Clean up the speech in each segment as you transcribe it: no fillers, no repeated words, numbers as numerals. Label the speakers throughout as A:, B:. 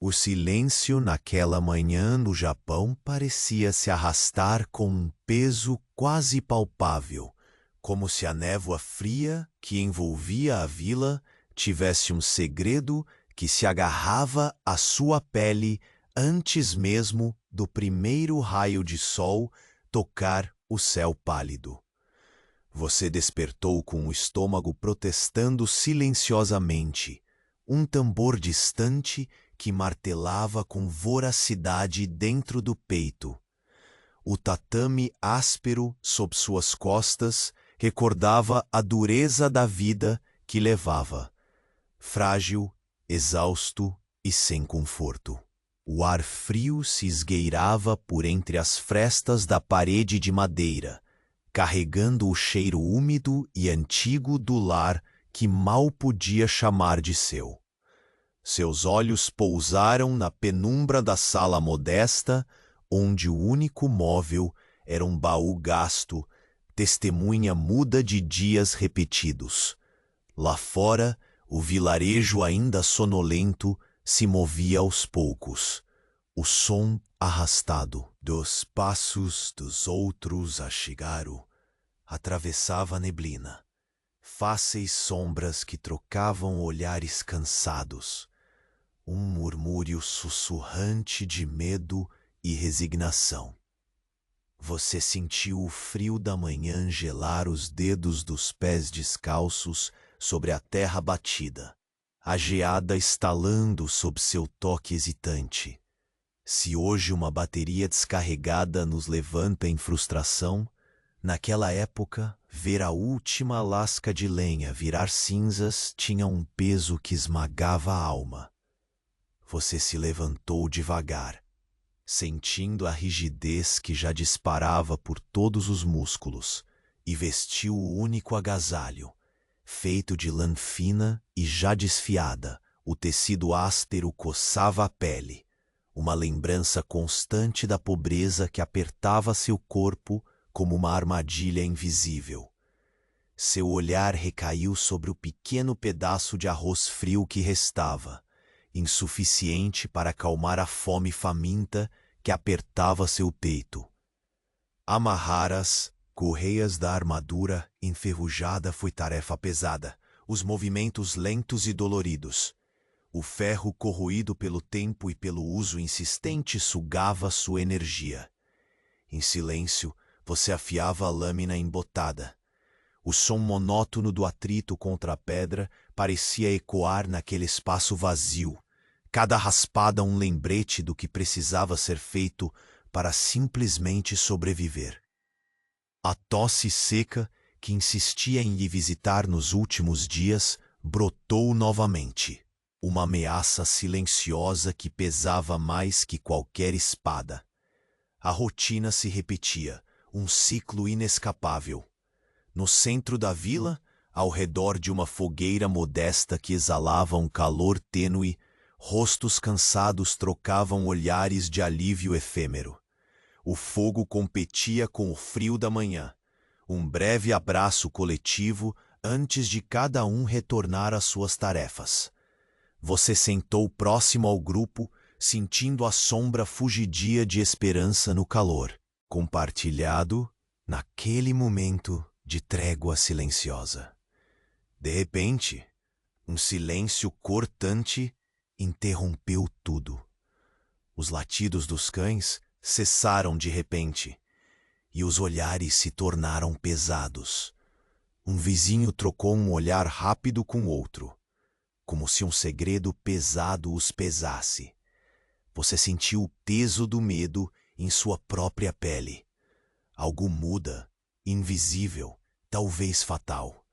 A: O silêncio naquela manhã no Japão parecia se arrastar com um peso quase palpável, como se a névoa fria que envolvia a vila tivesse um segredo que se agarrava à sua pele antes mesmo do primeiro raio de sol tocar o céu pálido. Você despertou com o estômago protestando silenciosamente, um tambor distante que martelava com voracidade dentro do peito. O tatame áspero sob suas costas recordava a dureza da vida que levava, frágil, exausto e sem conforto. O ar frio se esgueirava por entre as frestas da parede de madeira, carregando o cheiro úmido e antigo do lar que mal podia chamar de seu. Seus olhos pousaram na penumbra da sala modesta, onde o único móvel era um baú gasto, testemunha muda de dias repetidos. Lá fora, o vilarejo ainda sonolento se movia aos poucos. O som arrastado dos passos dos outros a chegaram atravessava a neblina. Fáceis sombras que trocavam olhares cansados. Um murmúrio sussurrante de medo e resignação. Você sentiu o frio da manhã gelar os dedos dos pés descalços sobre a terra batida, a geada estalando sob seu toque hesitante. Se hoje uma bateria descarregada nos levanta em frustração, naquela época, ver a última lasca de lenha virar cinzas tinha um peso que esmagava a alma. Você se levantou devagar, sentindo a rigidez que já disparava por todos os músculos, e vestiu o único agasalho, feito de lã fina e já desfiada. O tecido áspero coçava a pele, uma lembrança constante da pobreza que apertava seu corpo como uma armadilha invisível. Seu olhar recaiu sobre o pequeno pedaço de arroz frio que restava, insuficiente para acalmar a fome faminta que apertava seu peito. Amarrar as correias da armadura enferrujada foi tarefa pesada, os movimentos lentos e doloridos. O ferro corroído pelo tempo e pelo uso insistente sugava sua energia. Em silêncio, você afiava a lâmina embotada. O som monótono do atrito contra a pedra parecia ecoar naquele espaço vazio. Cada raspada um lembrete do que precisava ser feito para simplesmente sobreviver. A tosse seca, que insistia em lhe visitar nos últimos dias, brotou novamente. Uma ameaça silenciosa que pesava mais que qualquer espada. A rotina se repetia, um ciclo inescapável. No centro da vila, ao redor de uma fogueira modesta que exalava um calor tênue, rostos cansados trocavam olhares de alívio efêmero. O fogo competia com o frio da manhã. Um breve abraço coletivo antes de cada um retornar às suas tarefas. Você sentou próximo ao grupo, sentindo a sombra fugidia de esperança no calor, compartilhado naquele momento de trégua silenciosa. De repente, um silêncio cortante interrompeu tudo. Os latidos dos cães cessaram de repente, e os olhares se tornaram pesados. Um vizinho trocou um olhar rápido com outro, como se um segredo pesado os pesasse. Você sentiu o peso do medo em sua própria pele. Algo muda, invisível, talvez fatal.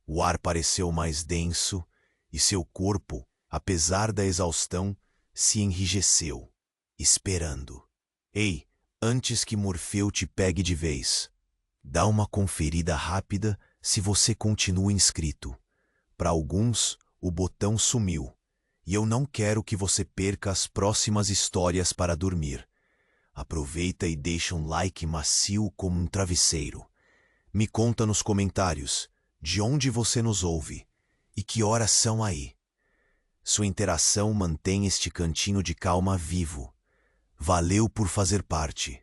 A: O ar pareceu mais denso e seu corpo, apesar da exaustão, se enrijeceu, esperando. Ei, antes que Morfeu te pegue de vez, dá uma conferida rápida se você continua inscrito. Para alguns, o botão sumiu, e eu não quero que você perca as próximas histórias para dormir. Aproveita e deixa um like macio como um travesseiro. Me conta nos comentários de onde você nos ouve e que horas são aí. Sua interação mantém este cantinho de calma vivo. Valeu por fazer parte.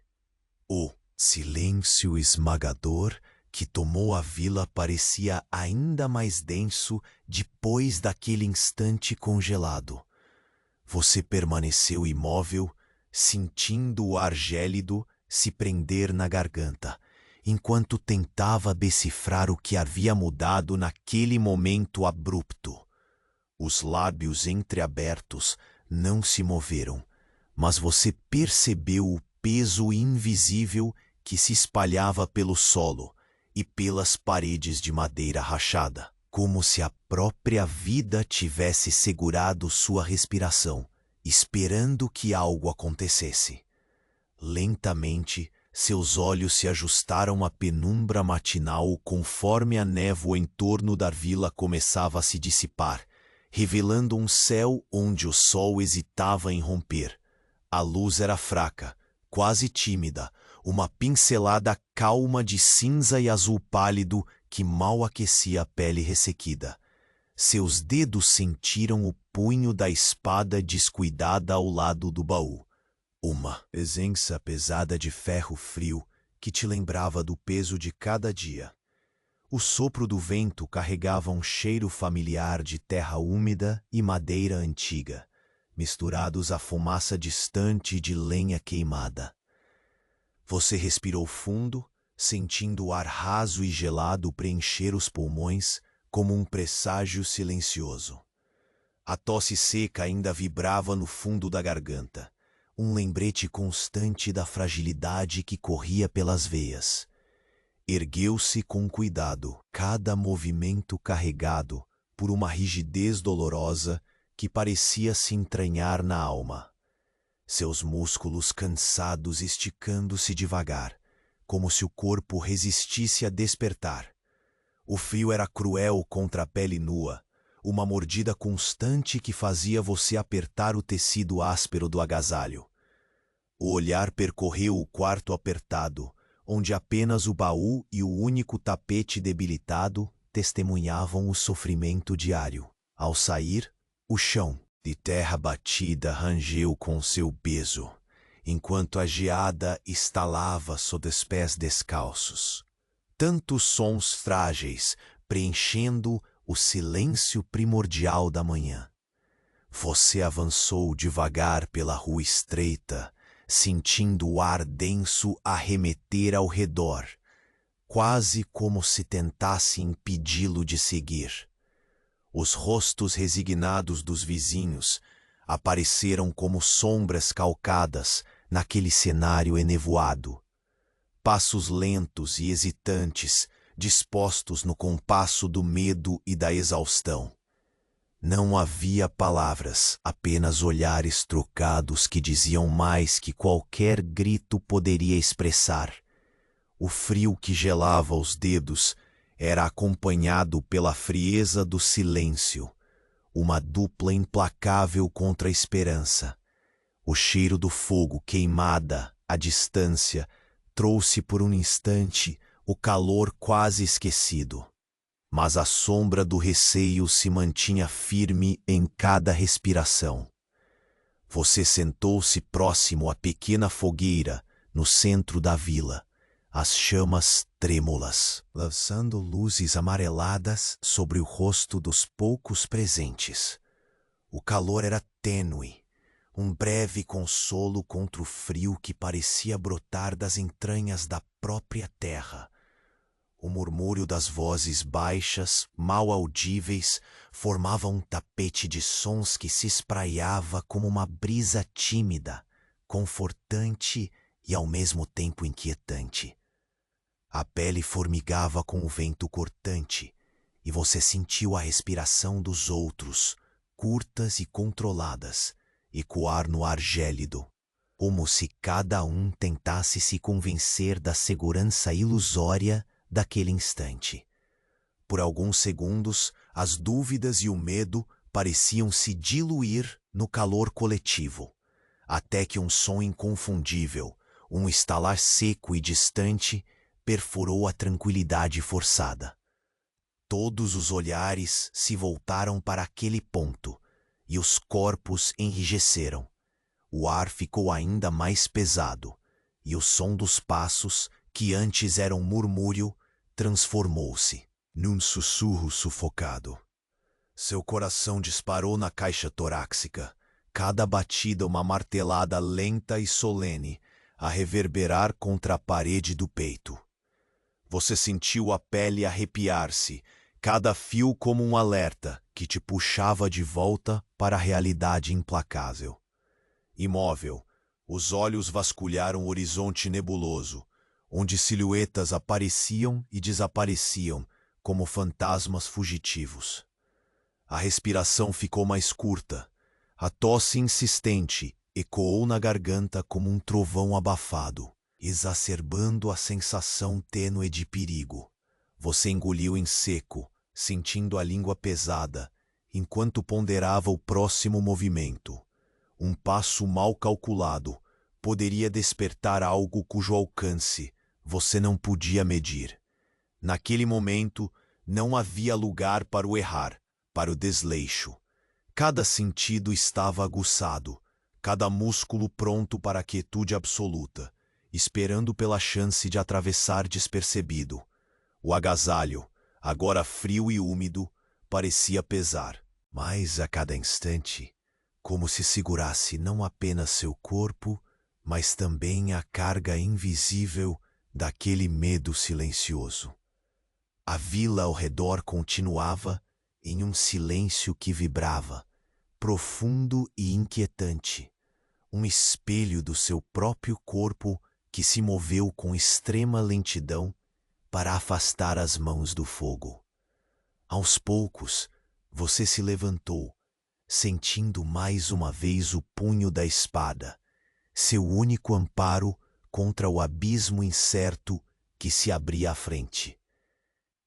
A: O silêncio esmagador que tomou a vila parecia ainda mais denso depois daquele instante congelado. Você permaneceu imóvel, sentindo o ar gélido se prender na garganta, enquanto tentava decifrar o que havia mudado naquele momento abrupto. Os lábios entreabertos não se moveram, mas você percebeu o peso invisível que se espalhava pelo solo e pelas paredes de madeira rachada, como se a própria vida tivesse segurado sua respiração, esperando que algo acontecesse. Lentamente, seus olhos se ajustaram à penumbra matinal conforme a névoa em torno da vila começava a se dissipar, revelando um céu onde o sol hesitava em romper. A luz era fraca, quase tímida, uma pincelada calma de cinza e azul pálido que mal aquecia a pele ressequida. Seus dedos sentiram o punho da espada descuidada ao lado do baú. Uma presença pesada de ferro frio que te lembrava do peso de cada dia. O sopro do vento carregava um cheiro familiar de terra úmida e madeira antiga, misturados à fumaça distante de lenha queimada. Você respirou fundo, sentindo o ar raso e gelado preencher os pulmões como um presságio silencioso. A tosse seca ainda vibrava no fundo da garganta, um lembrete constante da fragilidade que corria pelas veias. Ergueu-se com cuidado, cada movimento carregado por uma rigidez dolorosa que parecia se entranhar na alma. Seus músculos cansados esticando-se devagar, como se o corpo resistisse a despertar. O frio era cruel contra a pele nua, uma mordida constante que fazia você apertar o tecido áspero do agasalho. O olhar percorreu o quarto apertado, onde apenas o baú e o único tapete debilitado testemunhavam o sofrimento diário. Ao sair, o chão de terra batida rangeu com seu peso, enquanto a geada estalava sob os pés descalços. Tantos sons frágeis preenchendo o silêncio primordial da manhã. Você avançou devagar pela rua estreita, sentindo o ar denso arremeter ao redor, quase como se tentasse impedi-lo de seguir. Os rostos resignados dos vizinhos apareceram como sombras calcadas naquele cenário enevoado. Passos lentos e hesitantes, dispostos no compasso do medo e da exaustão. Não havia palavras, apenas olhares trocados que diziam mais que qualquer grito poderia expressar. O frio que gelava os dedos era acompanhado pela frieza do silêncio, uma dupla implacável contra a esperança. O cheiro do fogo queimada à distância trouxe por um instante o calor quase esquecido. Mas a sombra do receio se mantinha firme em cada respiração. Você sentou-se próximo à pequena fogueira no centro da vila, as chamas trêmulas, lançando luzes amareladas sobre o rosto dos poucos presentes. O calor era tênue, um breve consolo contra o frio que parecia brotar das entranhas da própria terra. O murmúrio das vozes baixas, mal audíveis, formava um tapete de sons que se espraiava como uma brisa tímida, confortante e ao mesmo tempo inquietante. A pele formigava com o vento cortante, e você sentiu a respiração dos outros, curtas e controladas, ecoar no ar gélido, como se cada um tentasse se convencer da segurança ilusória daquele instante. Por alguns segundos, as dúvidas e o medo pareciam se diluir no calor coletivo, até que um som inconfundível, um estalar seco e distante, perfurou a tranquilidade forçada. Todos os olhares se voltaram para aquele ponto, e os corpos enrijeceram. O ar ficou ainda mais pesado, e o som dos passos, que antes era um murmúrio, transformou-se num sussurro sufocado. Seu coração disparou na caixa torácica, cada batida uma martelada lenta e solene, a reverberar contra a parede do peito. Você sentiu a pele arrepiar-se, cada fio como um alerta que te puxava de volta para a realidade implacável. Imóvel, os olhos vasculharam o horizonte nebuloso, onde silhuetas apareciam e desapareciam como fantasmas fugitivos. A respiração ficou mais curta. A tosse insistente ecoou na garganta como um trovão abafado, exacerbando a sensação tênue de perigo. Você engoliu em seco, sentindo a língua pesada, enquanto ponderava o próximo movimento. Um passo mal calculado poderia despertar algo cujo alcance você não podia medir. Naquele momento, não havia lugar para o errar, para o desleixo. Cada sentido estava aguçado, cada músculo pronto para a quietude absoluta, esperando pela chance de atravessar despercebido. O agasalho, agora frio e úmido, parecia pesar, mas a cada instante, como se segurasse não apenas seu corpo, mas também a carga invisível daquele medo silencioso. A vila ao redor continuava em um silêncio que vibrava, profundo e inquietante, um espelho do seu próprio corpo que se moveu com extrema lentidão para afastar as mãos do fogo. Aos poucos, você se levantou, sentindo mais uma vez o punho da espada, seu único amparo contra o abismo incerto que se abria à frente.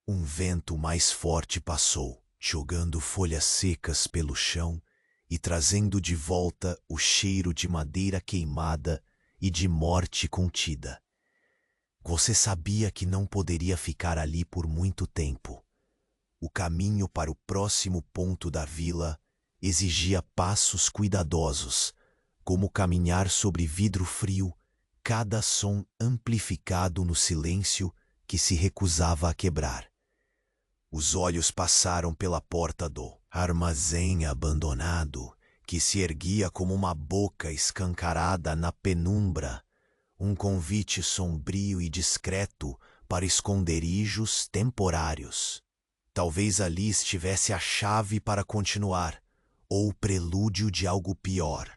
A: Um vento mais forte passou, jogando folhas secas pelo chão e trazendo de volta o cheiro de madeira queimada e de morte contida. Você sabia que não poderia ficar ali por muito tempo. O caminho para o próximo ponto da vila exigia passos cuidadosos, como caminhar sobre vidro frio, cada som amplificado no silêncio que se recusava a quebrar. Os olhos passaram pela porta do armazém abandonado, que se erguia como uma boca escancarada na penumbra, um convite sombrio e discreto para esconderijos temporários. Talvez ali estivesse a chave para continuar, ou o prelúdio de algo pior.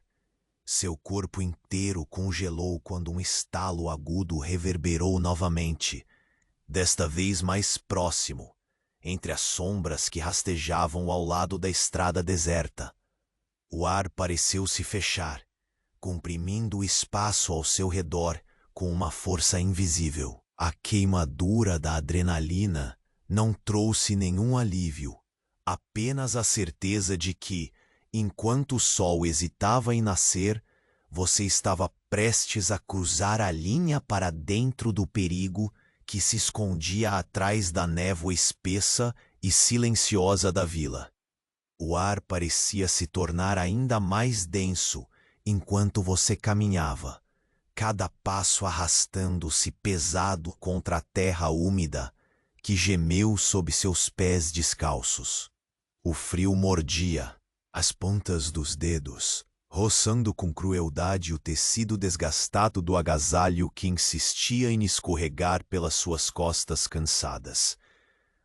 A: Seu corpo inteiro congelou quando um estalo agudo reverberou novamente, desta vez mais próximo, entre as sombras que rastejavam ao lado da estrada deserta. O ar pareceu se fechar, comprimindo o espaço ao seu redor com uma força invisível. A queimadura da adrenalina não trouxe nenhum alívio, apenas a certeza de que, enquanto o sol hesitava em nascer, você estava prestes a cruzar a linha para dentro do perigo que se escondia atrás da névoa espessa e silenciosa da vila. O ar parecia se tornar ainda mais denso enquanto você caminhava, cada passo arrastando-se pesado contra a terra úmida que gemeu sob seus pés descalços. O frio mordia as pontas dos dedos, roçando com crueldade o tecido desgastado do agasalho que insistia em escorregar pelas suas costas cansadas.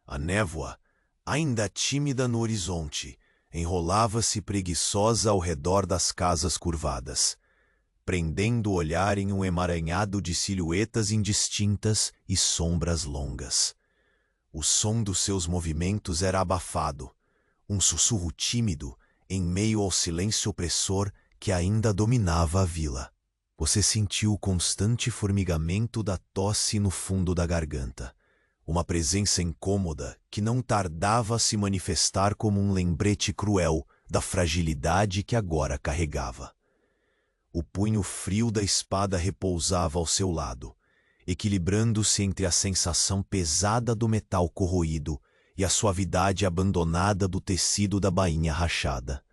A: A névoa, ainda tímida no horizonte, enrolava-se preguiçosa ao redor das casas curvadas, prendendo o olhar em um emaranhado de silhuetas indistintas e sombras longas. O som dos seus movimentos era abafado, um sussurro tímido em meio ao silêncio opressor que ainda dominava a vila. Você sentiu o constante formigamento da tosse no fundo da garganta, uma presença incômoda que não tardava a se manifestar como um lembrete cruel da fragilidade que agora carregava. O punho frio da espada repousava ao seu lado, equilibrando-se entre a sensação pesada do metal corroído e a suavidade abandonada do tecido da bainha rachada.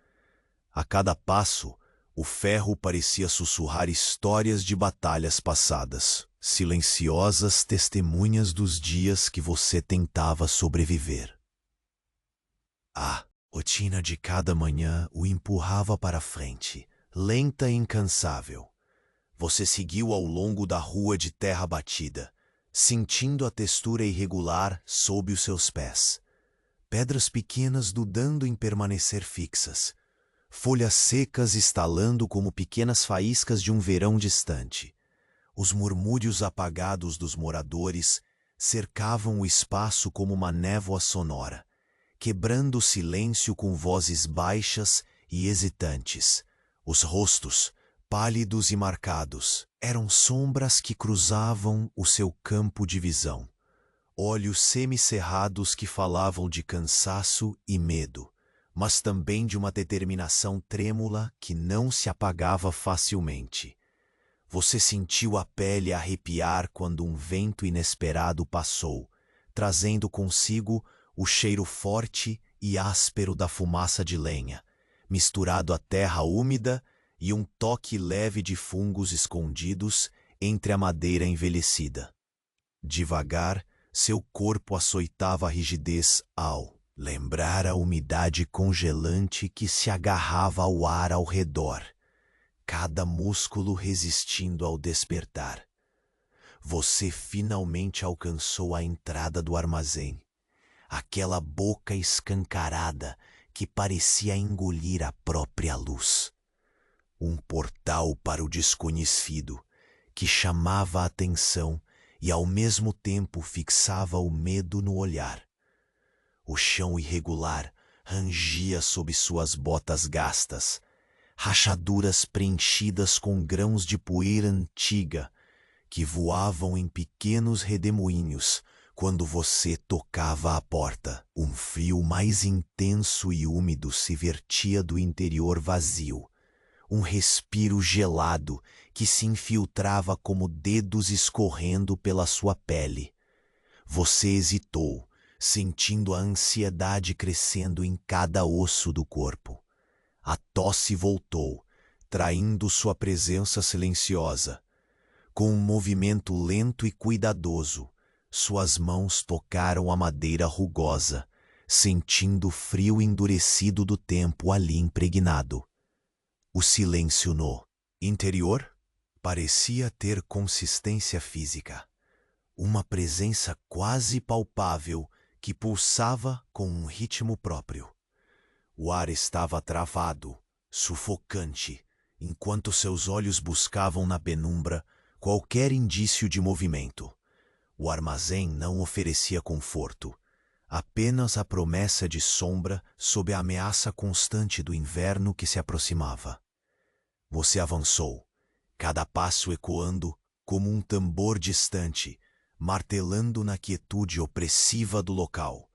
A: A cada passo, o ferro parecia sussurrar histórias de batalhas passadas, silenciosas testemunhas dos dias que você tentava sobreviver. A rotina de cada manhã o empurrava para frente, lenta e incansável. Você seguiu ao longo da rua de terra batida, sentindo a textura irregular sob os seus pés. Pedras pequenas dudando em permanecer fixas, folhas secas estalando como pequenas faíscas de um verão distante. Os murmúrios apagados dos moradores cercavam o espaço como uma névoa sonora, quebrando o silêncio com vozes baixas e hesitantes. Os rostos, pálidos e marcados, eram sombras que cruzavam o seu campo de visão. Olhos semicerrados que falavam de cansaço e medo, mas também de uma determinação trêmula que não se apagava facilmente. Você sentiu a pele arrepiar quando um vento inesperado passou, trazendo consigo o cheiro forte e áspero da fumaça de lenha, misturado à terra úmida e um toque leve de fungos escondidos entre a madeira envelhecida. Devagar, seu corpo açoitava a rigidez ao lembrar a umidade congelante que se agarrava ao ar ao redor, cada músculo resistindo ao despertar. Você finalmente alcançou a entrada do armazém, aquela boca escancarada que parecia engolir a própria luz. Um portal para o desconhecido, que chamava a atenção e ao mesmo tempo fixava o medo no olhar. O chão irregular rangia sob suas botas gastas, rachaduras preenchidas com grãos de poeira antiga que voavam em pequenos redemoinhos quando você tocava a porta. Um frio mais intenso e úmido se vertia do interior vazio, um respiro gelado que se infiltrava como dedos escorrendo pela sua pele. Você hesitou, sentindo a ansiedade crescendo em cada osso do corpo. A tosse voltou, traindo sua presença silenciosa. Com um movimento lento e cuidadoso, suas mãos tocaram a madeira rugosa, sentindo o frio endurecido do tempo ali impregnado. O silêncio no interior parecia ter consistência física, uma presença quase palpável que pulsava com um ritmo próprio. O ar estava travado, sufocante, enquanto seus olhos buscavam na penumbra qualquer indício de movimento. O armazém não oferecia conforto, apenas a promessa de sombra sob a ameaça constante do inverno que se aproximava. Você avançou, cada passo ecoando como um tambor distante, martelando na quietude opressiva do local.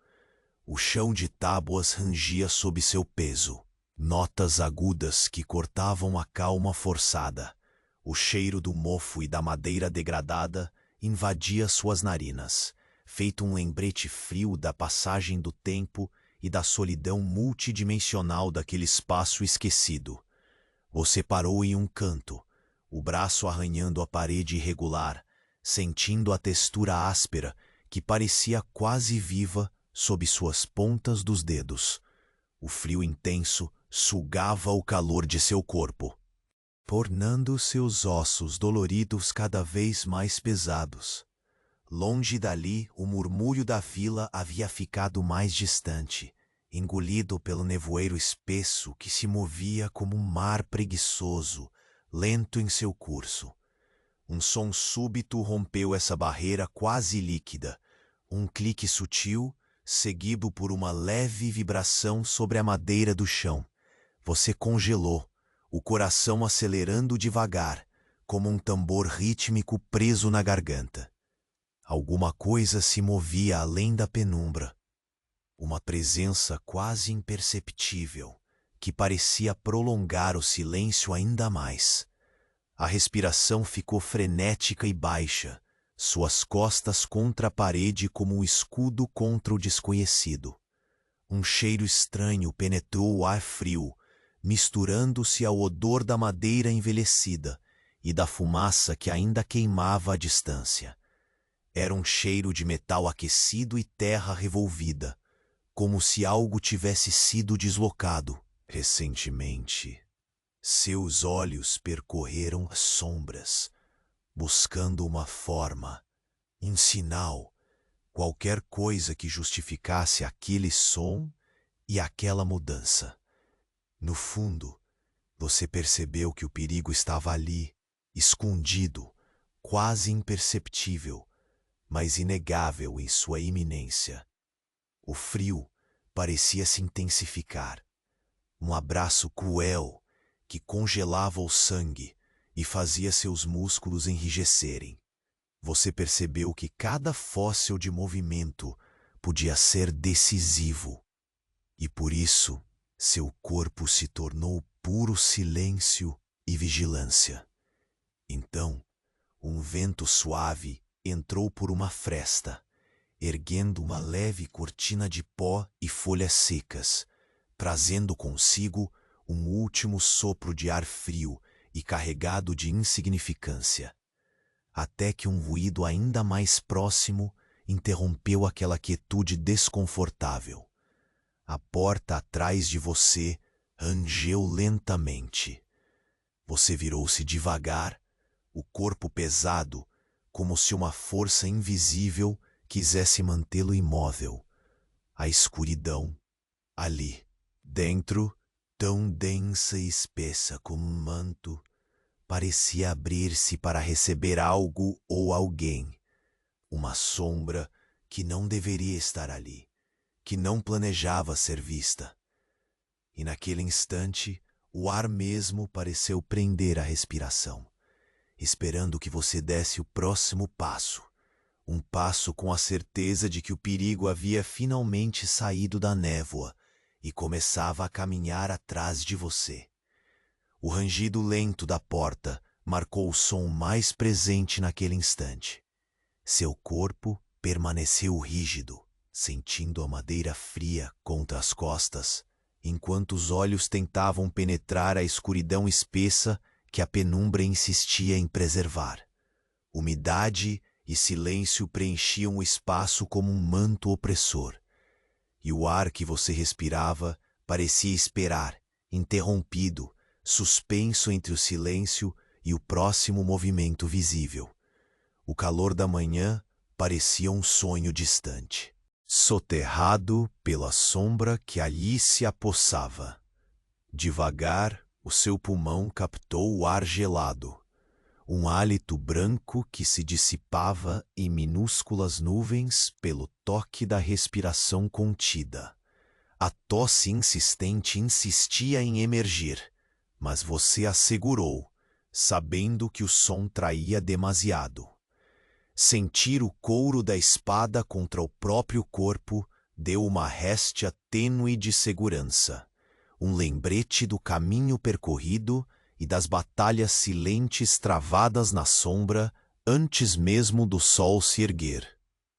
A: O chão de tábuas rangia sob seu peso, notas agudas que cortavam a calma forçada. O cheiro do mofo e da madeira degradada invadia suas narinas, feito um lembrete frio da passagem do tempo e da solidão multidimensional daquele espaço esquecido. Você parou em um canto, o braço arranhando a parede irregular, sentindo a textura áspera que parecia quase viva sob suas pontas dos dedos. O frio intenso sugava o calor de seu corpo, tornando seus ossos doloridos cada vez mais pesados. Longe dali, o murmúrio da vila havia ficado mais distante, engolido pelo nevoeiro espesso que se movia como um mar preguiçoso, lento em seu curso. Um som súbito rompeu essa barreira quase líquida, um clique sutil, seguido por uma leve vibração sobre a madeira do chão. Você congelou, o coração acelerando devagar, como um tambor rítmico preso na garganta. Alguma coisa se movia além da penumbra. Uma presença quase imperceptível, que parecia prolongar o silêncio ainda mais. A respiração ficou frenética e baixa, suas costas contra a parede como um escudo contra o desconhecido. Um cheiro estranho penetrou o ar frio, misturando-se ao odor da madeira envelhecida e da fumaça que ainda queimava à distância. Era um cheiro de metal aquecido e terra revolvida, como se algo tivesse sido deslocado recentemente. Seus olhos percorreram as sombras, buscando uma forma, um sinal, qualquer coisa que justificasse aquele som e aquela mudança. No fundo, você percebeu que o perigo estava ali, escondido, quase imperceptível, mas inegável em sua iminência. O frio parecia se intensificar. Um abraço cruel que congelava o sangue e fazia seus músculos enrijecerem. Você percebeu que cada fóssil de movimento podia ser decisivo. E por isso, seu corpo se tornou puro silêncio e vigilância. Então, um vento suave entrou por uma fresta, erguendo uma leve cortina de pó e folhas secas, trazendo consigo um último sopro de ar frio e carregado de insignificância. Até que um ruído ainda mais próximo interrompeu aquela quietude desconfortável. A porta atrás de você rangeu lentamente. Você virou-se devagar, o corpo pesado, como se uma força invisível quisesse mantê-lo imóvel. A escuridão, ali, dentro, tão densa e espessa como um manto, parecia abrir-se para receber algo ou alguém. Uma sombra que não deveria estar ali, que não planejava ser vista. E naquele instante, o ar mesmo pareceu prender a respiração, esperando que você desse o próximo passo. Um passo com a certeza de que o perigo havia finalmente saído da névoa e começava a caminhar atrás de você. O rangido lento da porta marcou o som mais presente naquele instante. Seu corpo permaneceu rígido, sentindo a madeira fria contra as costas, enquanto os olhos tentavam penetrar a escuridão espessa que a penumbra insistia em preservar. Umidade e silêncio preenchiam o espaço como um manto opressor, e o ar que você respirava parecia esperar, interrompido, suspenso entre o silêncio e o próximo movimento visível. O calor da manhã parecia um sonho distante, soterrado pela sombra que ali se apossava. Devagar, o seu pulmão captou o ar gelado, um hálito branco que se dissipava em minúsculas nuvens pelo toque da respiração contida. A tosse insistente insistia em emergir, mas você a segurou, sabendo que o som traía demasiado. Sentir o couro da espada contra o próprio corpo deu uma réstia tênue de segurança, um lembrete do caminho percorrido e das batalhas silentes travadas na sombra antes mesmo do sol se erguer.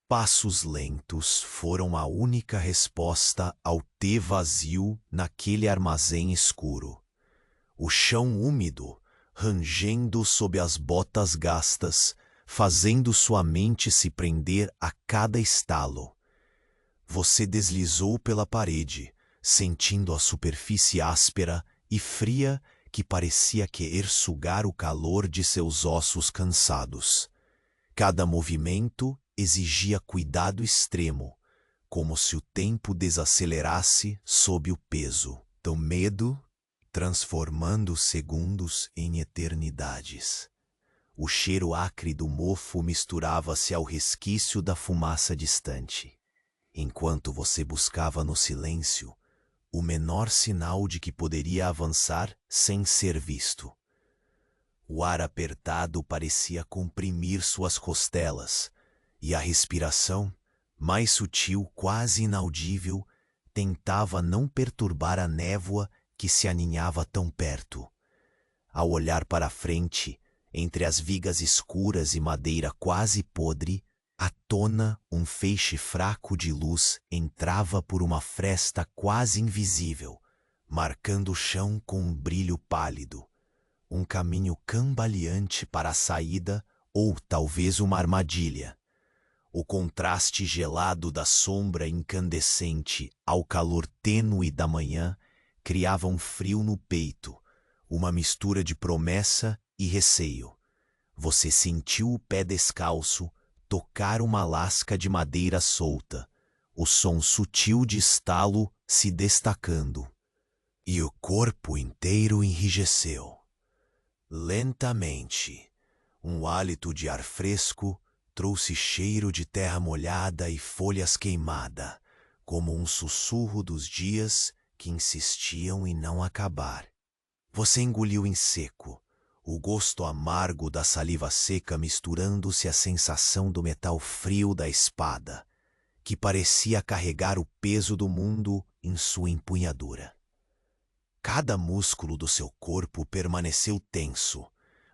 A: Passos lentos foram a única resposta ao T vazio naquele armazém escuro. O chão úmido, rangendo sob as botas gastas, fazendo sua mente se prender a cada estalo. Você deslizou pela parede, sentindo a superfície áspera e fria que parecia querer sugar o calor de seus ossos cansados. Cada movimento exigia cuidado extremo, como se o tempo desacelerasse sob o peso do medo, transformando segundos em eternidades. O cheiro acre do mofo misturava-se ao resquício da fumaça distante, enquanto você buscava no silêncio o menor sinal de que poderia avançar sem ser visto. O ar apertado parecia comprimir suas costelas, e a respiração, mais sutil, quase inaudível, tentava não perturbar a névoa que se aninhava tão perto. Ao olhar para a frente, entre as vigas escuras e madeira quase podre, à tona um feixe fraco de luz entrava por uma fresta quase invisível, marcando o chão com um brilho pálido, um caminho cambaleante para a saída ou talvez uma armadilha. O contraste gelado da sombra incandescente ao calor tênue da manhã criava um frio no peito, uma mistura de promessa e receio. Você sentiu o pé descalço tocar uma lasca de madeira solta, o som sutil de estalo se destacando. E o corpo inteiro enrijeceu. Lentamente, um hálito de ar fresco trouxe cheiro de terra molhada e folhas queimadas, como um sussurro dos dias que insistiam em não acabar. Você engoliu em seco, o gosto amargo da saliva seca misturando-se à sensação do metal frio da espada, que parecia carregar o peso do mundo em sua empunhadura. Cada músculo do seu corpo permaneceu tenso,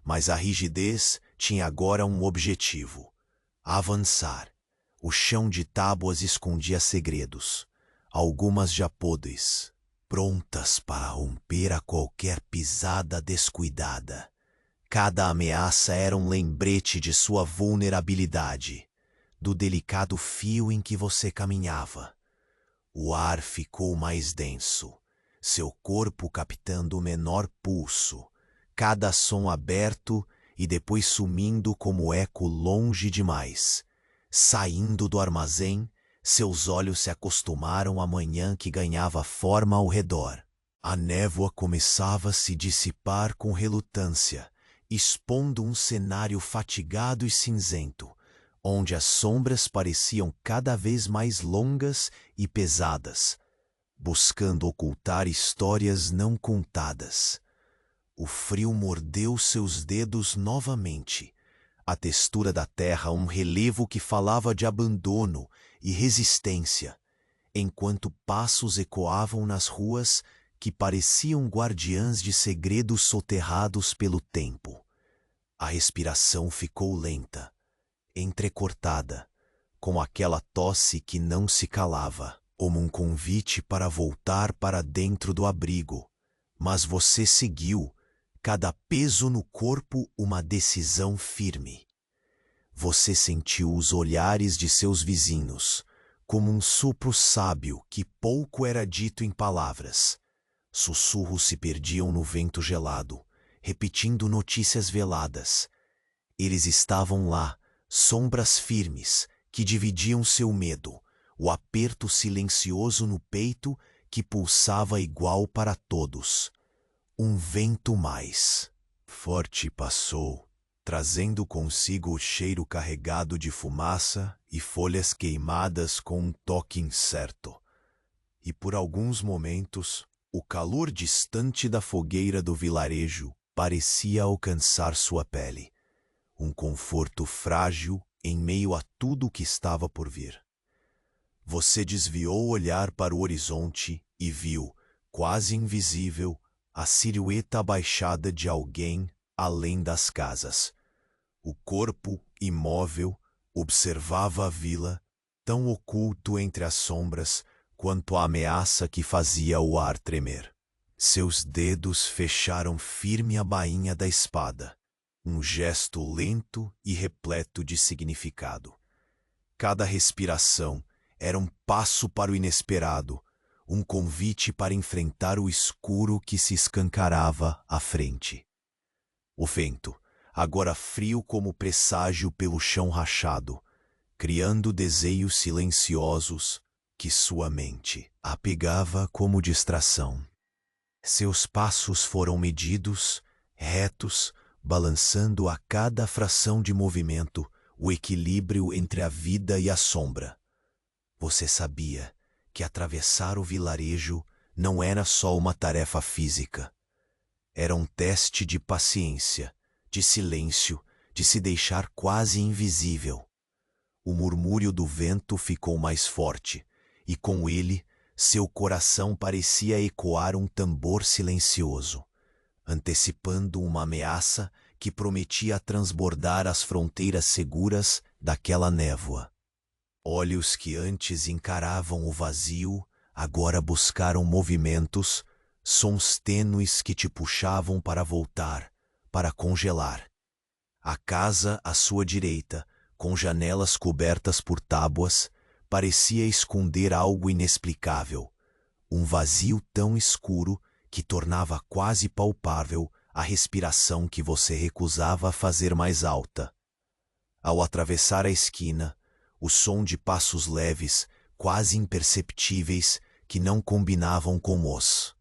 A: mas a rigidez tinha agora um objetivo: avançar. O chão de tábuas escondia segredos, algumas já podres, prontas para romper a qualquer pisada descuidada. Cada ameaça era um lembrete de sua vulnerabilidade, do delicado fio em que você caminhava. O ar ficou mais denso, seu corpo captando o menor pulso, cada som aberto e depois sumindo como eco longe demais. Saindo do armazém, seus olhos se acostumaram à manhã que ganhava forma ao redor. A névoa começava a se dissipar com relutância, expondo um cenário fatigado e cinzento, onde as sombras pareciam cada vez mais longas e pesadas, buscando ocultar histórias não contadas. O frio mordeu seus dedos novamente, a textura da terra um relevo que falava de abandono e resistência, enquanto passos ecoavam nas ruas que pareciam guardiãs de segredos soterrados pelo tempo. A respiração ficou lenta, entrecortada, com aquela tosse que não se calava, como um convite para voltar para dentro do abrigo. Mas você seguiu, cada peso no corpo uma decisão firme. Você sentiu os olhares de seus vizinhos, como um sopro sábio que pouco era dito em palavras. Sussurros se perdiam no vento gelado, repetindo notícias veladas. Eles estavam lá, sombras firmes, que dividiam seu medo, o aperto silencioso no peito que pulsava igual para todos. Um vento mais forte passou, trazendo consigo o cheiro carregado de fumaça e folhas queimadas com um toque incerto. E por alguns momentos, o calor distante da fogueira do vilarejo parecia alcançar sua pele, um conforto frágil em meio a tudo o que estava por vir. Você desviou o olhar para o horizonte e viu, quase invisível, a silhueta abaixada de alguém além das casas. O corpo, imóvel, observava a vila, tão oculto entre as sombras quanto a ameaça que fazia o ar tremer. Seus dedos fecharam firme a bainha da espada, um gesto lento e repleto de significado. Cada respiração era um passo para o inesperado, um convite para enfrentar o escuro que se escancarava à frente. O vento, agora frio como presságio pelo chão rachado, criando desenhos silenciosos que sua mente apegava como distração. Seus passos foram medidos, retos, balançando a cada fração de movimento o equilíbrio entre a vida e a sombra. Você sabia que atravessar o vilarejo não era só uma tarefa física. Era um teste de paciência, de silêncio, de se deixar quase invisível. O murmúrio do vento ficou mais forte, e com ele, seu coração parecia ecoar um tambor silencioso, antecipando uma ameaça que prometia transbordar as fronteiras seguras daquela névoa. Olhos que antes encaravam o vazio, agora buscaram movimentos, sons tênues que te puxavam para voltar, para congelar. A casa à sua direita, com janelas cobertas por tábuas, parecia esconder algo inexplicável, um vazio tão escuro que tornava quase palpável a respiração que você recusava fazer mais alta. Ao atravessar a esquina, o som de passos leves, quase imperceptíveis, que não combinavam com os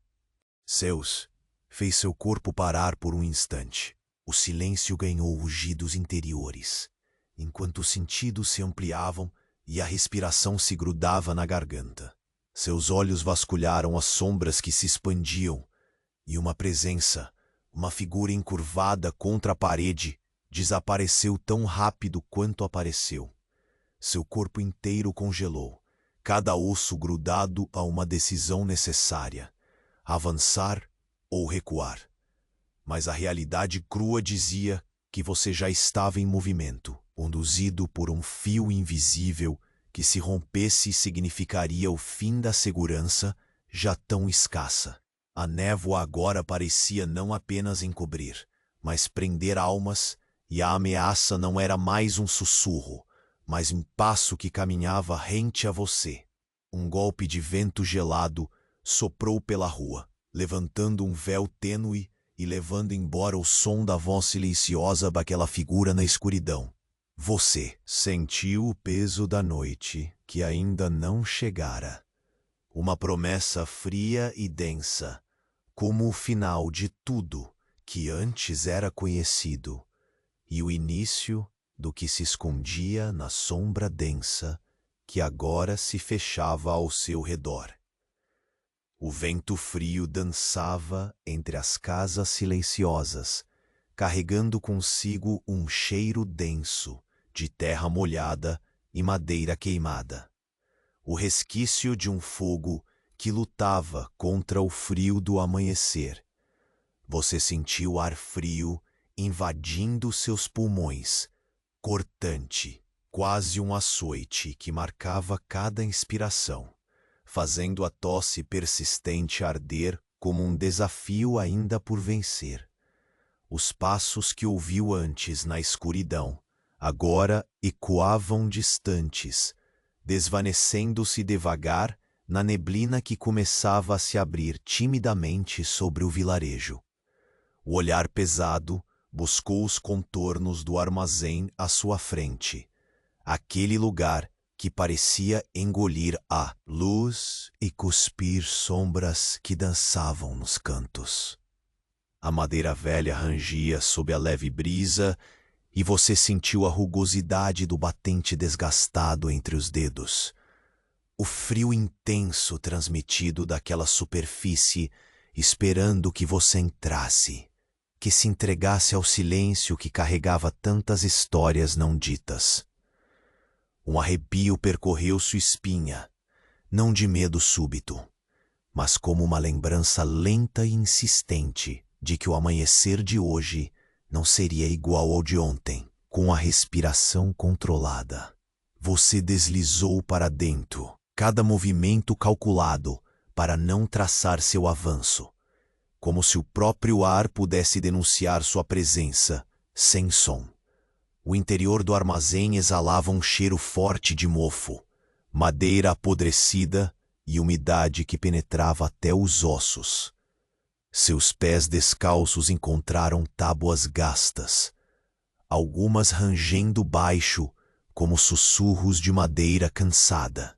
A: seus, fez seu corpo parar por um instante. O silêncio ganhou rugidos interiores, enquanto os sentidos se ampliavam e a respiração se grudava na garganta. Seus olhos vasculharam as sombras que se expandiam, e uma presença, uma figura encurvada contra a parede, desapareceu tão rápido quanto apareceu. Seu corpo inteiro congelou, cada osso grudado a uma decisão necessária: avançar ou recuar. Mas a realidade crua dizia que você já estava em movimento, conduzido por um fio invisível que, se rompesse, significaria o fim da segurança já tão escassa. A névoa agora parecia não apenas encobrir, mas prender almas, e a ameaça não era mais um sussurro, mas um passo que caminhava rente a você. Um golpe de vento gelado soprou pela rua, levantando um véu tênue e levando embora o som da voz silenciosa daquela figura na escuridão. Você sentiu o peso da noite que ainda não chegara. Uma promessa fria e densa, como o final de tudo que antes era conhecido, e o início do que se escondia na sombra densa que agora se fechava ao seu redor. O vento frio dançava entre as casas silenciosas, carregando consigo um cheiro denso de terra molhada e madeira queimada. O resquício de um fogo que lutava contra o frio do amanhecer. Você sentiu ar frio invadindo seus pulmões, cortante, quase um açoite que marcava cada inspiração, fazendo a tosse persistente arder como um desafio ainda por vencer. Os passos que ouviu antes na escuridão, agora ecoavam distantes, desvanecendo-se devagar na neblina que começava a se abrir timidamente sobre o vilarejo. O olhar pesado buscou os contornos do armazém à sua frente, aquele lugar que parecia engolir a luz e cuspir sombras que dançavam nos cantos. A madeira velha rangia sob a leve brisa e você sentiu a rugosidade do batente desgastado entre os dedos. O frio intenso transmitido daquela superfície, esperando que você entrasse, que se entregasse ao silêncio que carregava tantas histórias não ditas. Um arrepio percorreu sua espinha, não de medo súbito, mas como uma lembrança lenta e insistente de que o amanhecer de hoje não seria igual ao de ontem. Com a respiração controlada, você deslizou para dentro, cada movimento calculado para não traçar seu avanço, como se o próprio ar pudesse denunciar sua presença, sem som. O interior do armazém exalava um cheiro forte de mofo, madeira apodrecida e umidade que penetrava até os ossos. Seus pés descalços encontraram tábuas gastas, algumas rangendo baixo como sussurros de madeira cansada,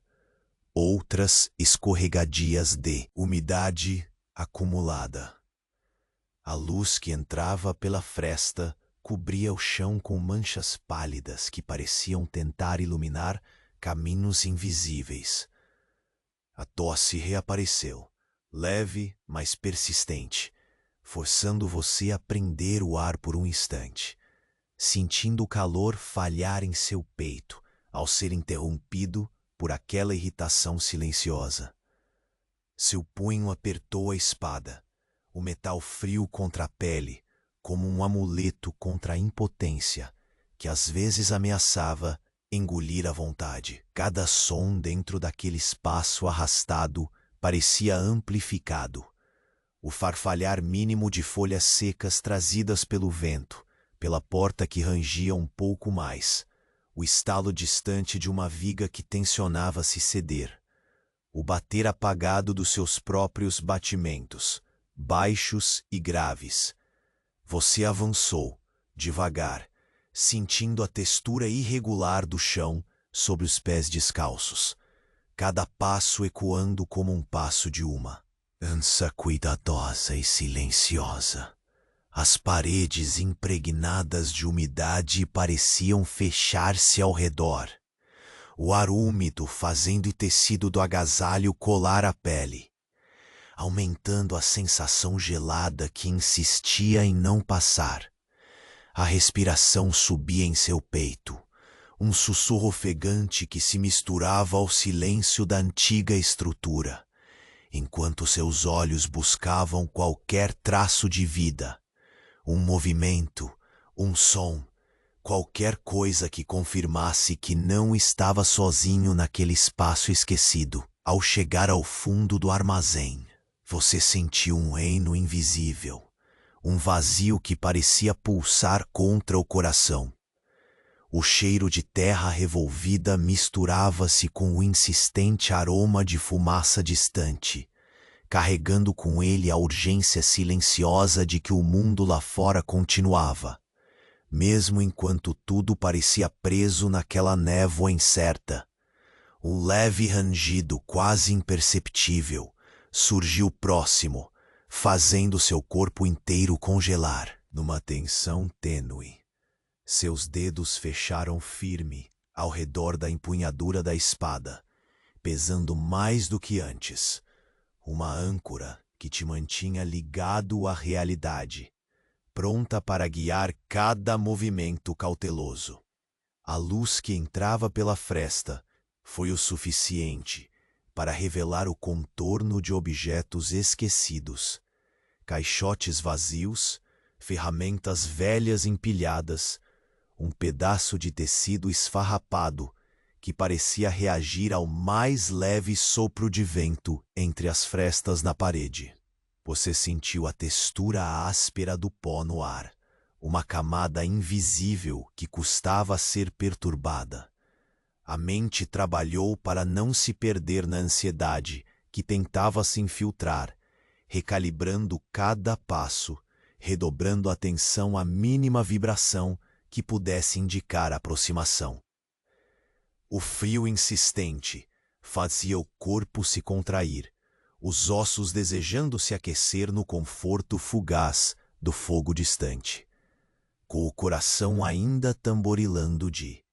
A: outras escorregadias de umidade acumulada. A luz que entrava pela fresta cobria o chão com manchas pálidas que pareciam tentar iluminar caminhos invisíveis. A tosse reapareceu, leve, mas persistente, forçando você a prender o ar por um instante, sentindo o calor falhar em seu peito ao ser interrompido por aquela irritação silenciosa. Seu punho apertou a espada, o metal frio contra a pele, como um amuleto contra a impotência, que às vezes ameaçava engolir a vontade. Cada som dentro daquele espaço arrastado parecia amplificado. o farfalhar mínimo de folhas secas trazidas pelo vento, pela porta que rangia um pouco mais, o estalo distante de uma viga que tensionava se ceder, o bater apagado dos seus próprios batimentos, baixos e graves. Você avançou, devagar, sentindo a textura irregular do chão sob os pés descalços, cada passo ecoando como um passo de uma dança cuidadosa e silenciosa. As paredes impregnadas de umidade pareciam fechar-se ao redor, o ar úmido fazendo o tecido do agasalho colar a pele, aumentando a sensação gelada que insistia em não passar. A respiração subia em seu peito, um sussurro ofegante que se misturava ao silêncio da antiga estrutura, enquanto seus olhos buscavam qualquer traço de vida, um movimento, um som, qualquer coisa que confirmasse que não estava sozinho naquele espaço esquecido. Ao chegar ao fundo do armazém, você sentiu um reino invisível, um vazio que parecia pulsar contra o coração. O cheiro de terra revolvida misturava-se com o insistente aroma de fumaça distante, carregando com ele a urgência silenciosa de que o mundo lá fora continuava, mesmo enquanto tudo parecia preso naquela névoa incerta. Um leve rangido quase imperceptível surgiu próximo, fazendo seu corpo inteiro congelar numa tensão tênue. Seus dedos fecharam firme ao redor da empunhadura da espada, pesando mais do que antes, uma âncora que te mantinha ligado à realidade, pronta para guiar cada movimento cauteloso. A luz que entrava pela fresta foi o suficiente para revelar o contorno de objetos esquecidos, caixotes vazios, ferramentas velhas empilhadas, um pedaço de tecido esfarrapado que parecia reagir ao mais leve sopro de vento entre as frestas na parede. Você sentiu a textura áspera do pó no ar, uma camada invisível que custava ser perturbada. A mente trabalhou para não se perder na ansiedade que tentava se infiltrar, recalibrando cada passo, redobrando a atenção à mínima vibração que pudesse indicar a aproximação. O frio insistente fazia o corpo se contrair, os ossos desejando se aquecer no conforto fugaz do fogo distante, com o coração ainda tamborilando de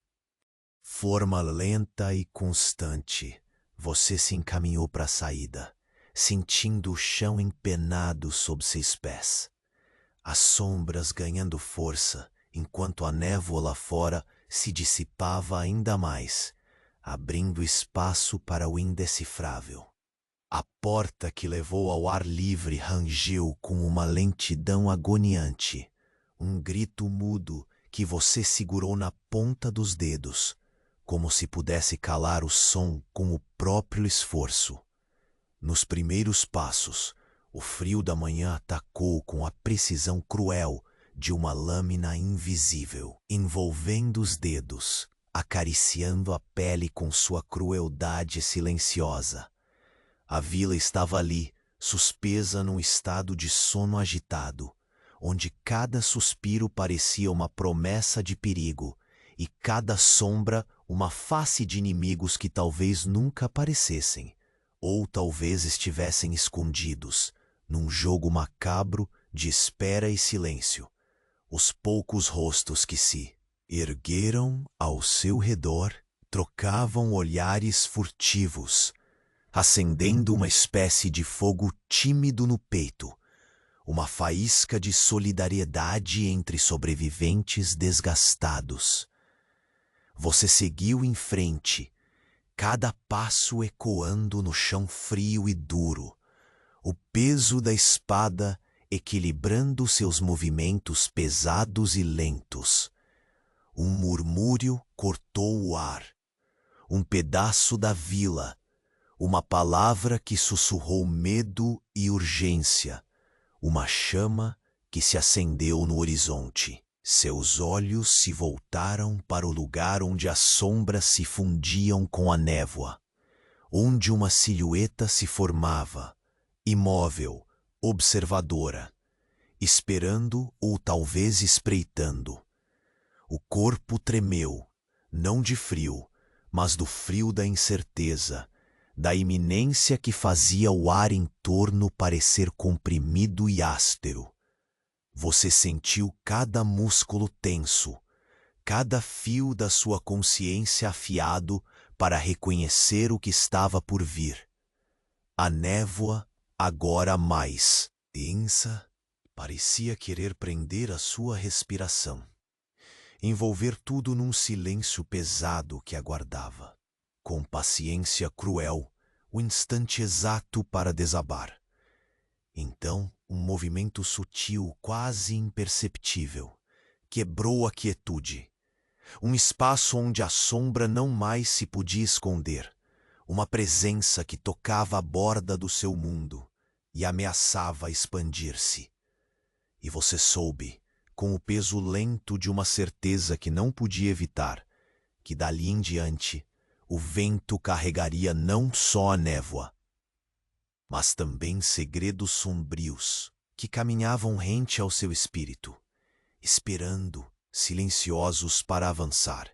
A: forma lenta e constante. Você se encaminhou para a saída, sentindo o chão empenado sob seus pés, as sombras ganhando força, enquanto a névoa lá fora se dissipava ainda mais, abrindo espaço para o indecifrável. A porta que levou ao ar livre rangeu com uma lentidão agoniante, um grito mudo que você segurou na ponta dos dedos, como se pudesse calar o som com o próprio esforço. Nos primeiros passos, o frio da manhã atacou com a precisão cruel de uma lâmina invisível, envolvendo os dedos, acariciando a pele com sua crueldade silenciosa. A vila estava ali, suspesa num estado de sono agitado, onde cada suspiro parecia uma promessa de perigo e cada sombra uma face de inimigos que talvez nunca aparecessem, ou talvez estivessem escondidos, num jogo macabro de espera e silêncio. Os poucos rostos que se ergueram ao seu redor trocavam olhares furtivos, acendendo uma espécie de fogo tímido no peito, uma faísca de solidariedade entre sobreviventes desgastados. Você seguiu em frente, cada passo ecoando no chão frio e duro, o peso da espada equilibrando seus movimentos pesados e lentos. Um murmúrio cortou o ar. Um pedaço da vila, uma palavra que sussurrou medo e urgência, uma chama que se acendeu no horizonte. Seus olhos se voltaram para o lugar onde as sombras se fundiam com a névoa, onde uma silhueta se formava, imóvel, observadora, esperando ou talvez espreitando. O corpo tremeu, não de frio, mas do frio da incerteza, da iminência que fazia o ar em torno parecer comprimido e áspero. Você sentiu cada músculo tenso, cada fio da sua consciência afiado para reconhecer o que estava por vir. A névoa, agora mais densa, parecia querer prender a sua respiração, envolver tudo num silêncio pesado que aguardava, com paciência cruel, o instante exato para desabar. Então, um movimento sutil, quase imperceptível, quebrou a quietude. Um espaço onde a sombra não mais se podia esconder. Uma presença que tocava a borda do seu mundo e ameaçava expandir-se. E você soube, com o peso lento de uma certeza que não podia evitar, que dali em diante o vento carregaria não só a névoa, mas também segredos sombrios que caminhavam rente ao seu espírito, esperando, silenciosos para avançar.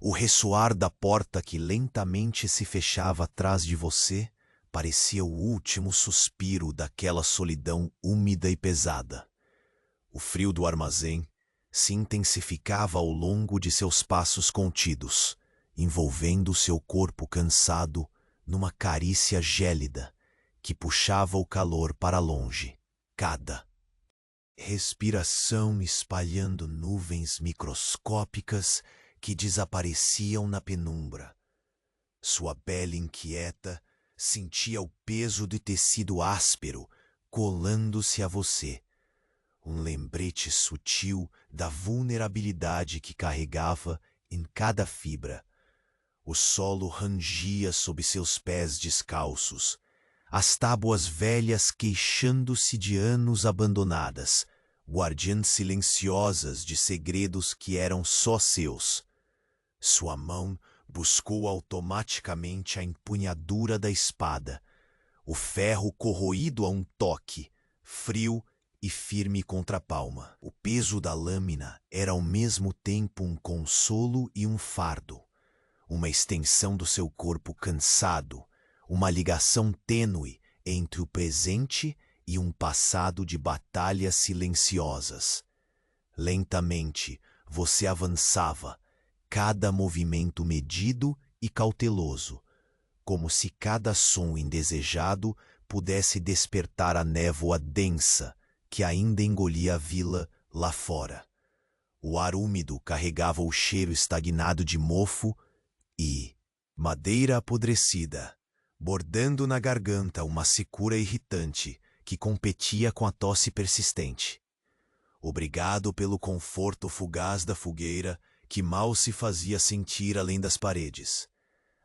A: O ressoar da porta que lentamente se fechava atrás de você parecia o último suspiro daquela solidão úmida e pesada. O frio do armazém se intensificava ao longo de seus passos contidos, envolvendo seu corpo cansado numa carícia gélida que puxava o calor para longe. Cada respiração espalhando nuvens microscópicas que desapareciam na penumbra. Sua pele inquieta sentia o peso de tecido áspero colando-se a você, um lembrete sutil da vulnerabilidade que carregava em cada fibra. O solo rangia sob seus pés descalços, as tábuas velhas queixando-se de anos abandonadas, guardiãs silenciosas de segredos que eram só seus. Sua mão buscou automaticamente a empunhadura da espada, o ferro corroído a um toque, frio e firme contra a palma. O peso da lâmina era ao mesmo tempo um consolo e um fardo, uma extensão do seu corpo cansado, uma ligação tênue entre o presente e um passado de batalhas silenciosas. Lentamente, você avançava, cada movimento medido e cauteloso, como se cada som indesejado pudesse despertar a névoa densa que ainda engolia a vila lá fora. O ar úmido carregava o cheiro estagnado de mofo e madeira apodrecida, bordando na garganta uma secura irritante que competia com a tosse persistente. Obrigado pelo conforto fugaz da fogueira que mal se fazia sentir além das paredes.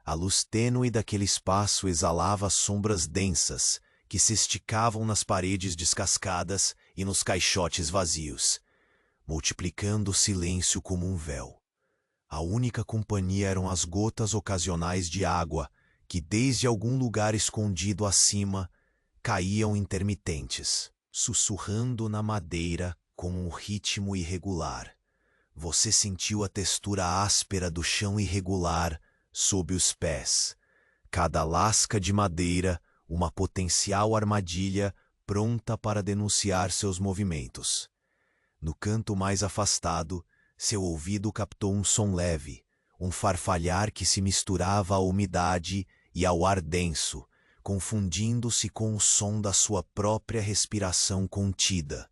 A: A luz tênue daquele espaço exalava sombras densas que se esticavam nas paredes descascadas e nos caixotes vazios, multiplicando o silêncio como um véu. A única companhia eram as gotas ocasionais de água que, desde algum lugar escondido acima, caíam intermitentes, sussurrando na madeira com um ritmo irregular. Você sentiu a textura áspera do chão irregular sob os pés. Cada lasca de madeira, uma potencial armadilha pronta para denunciar seus movimentos. No canto mais afastado, seu ouvido captou um som leve, um farfalhar que se misturava à umidade e ao ar denso, confundindo-se com o som da sua própria respiração contida.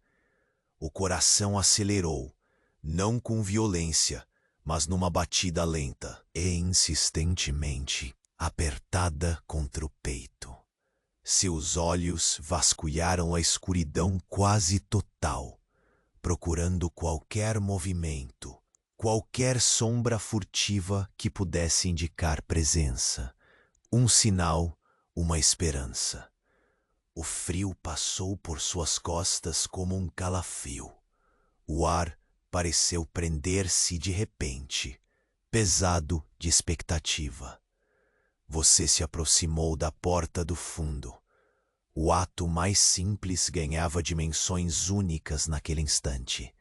A: O coração acelerou, não com violência, mas numa batida lenta e insistentemente apertada contra o peito. Seus olhos vasculharam a escuridão quase total, procurando qualquer movimento, qualquer sombra furtiva que pudesse indicar presença, um sinal, uma esperança. O frio passou por suas costas como um calafrio. O ar pareceu prender-se de repente, pesado de expectativa. Você se aproximou da porta do fundo. O ato mais simples ganhava dimensões únicas naquele instante.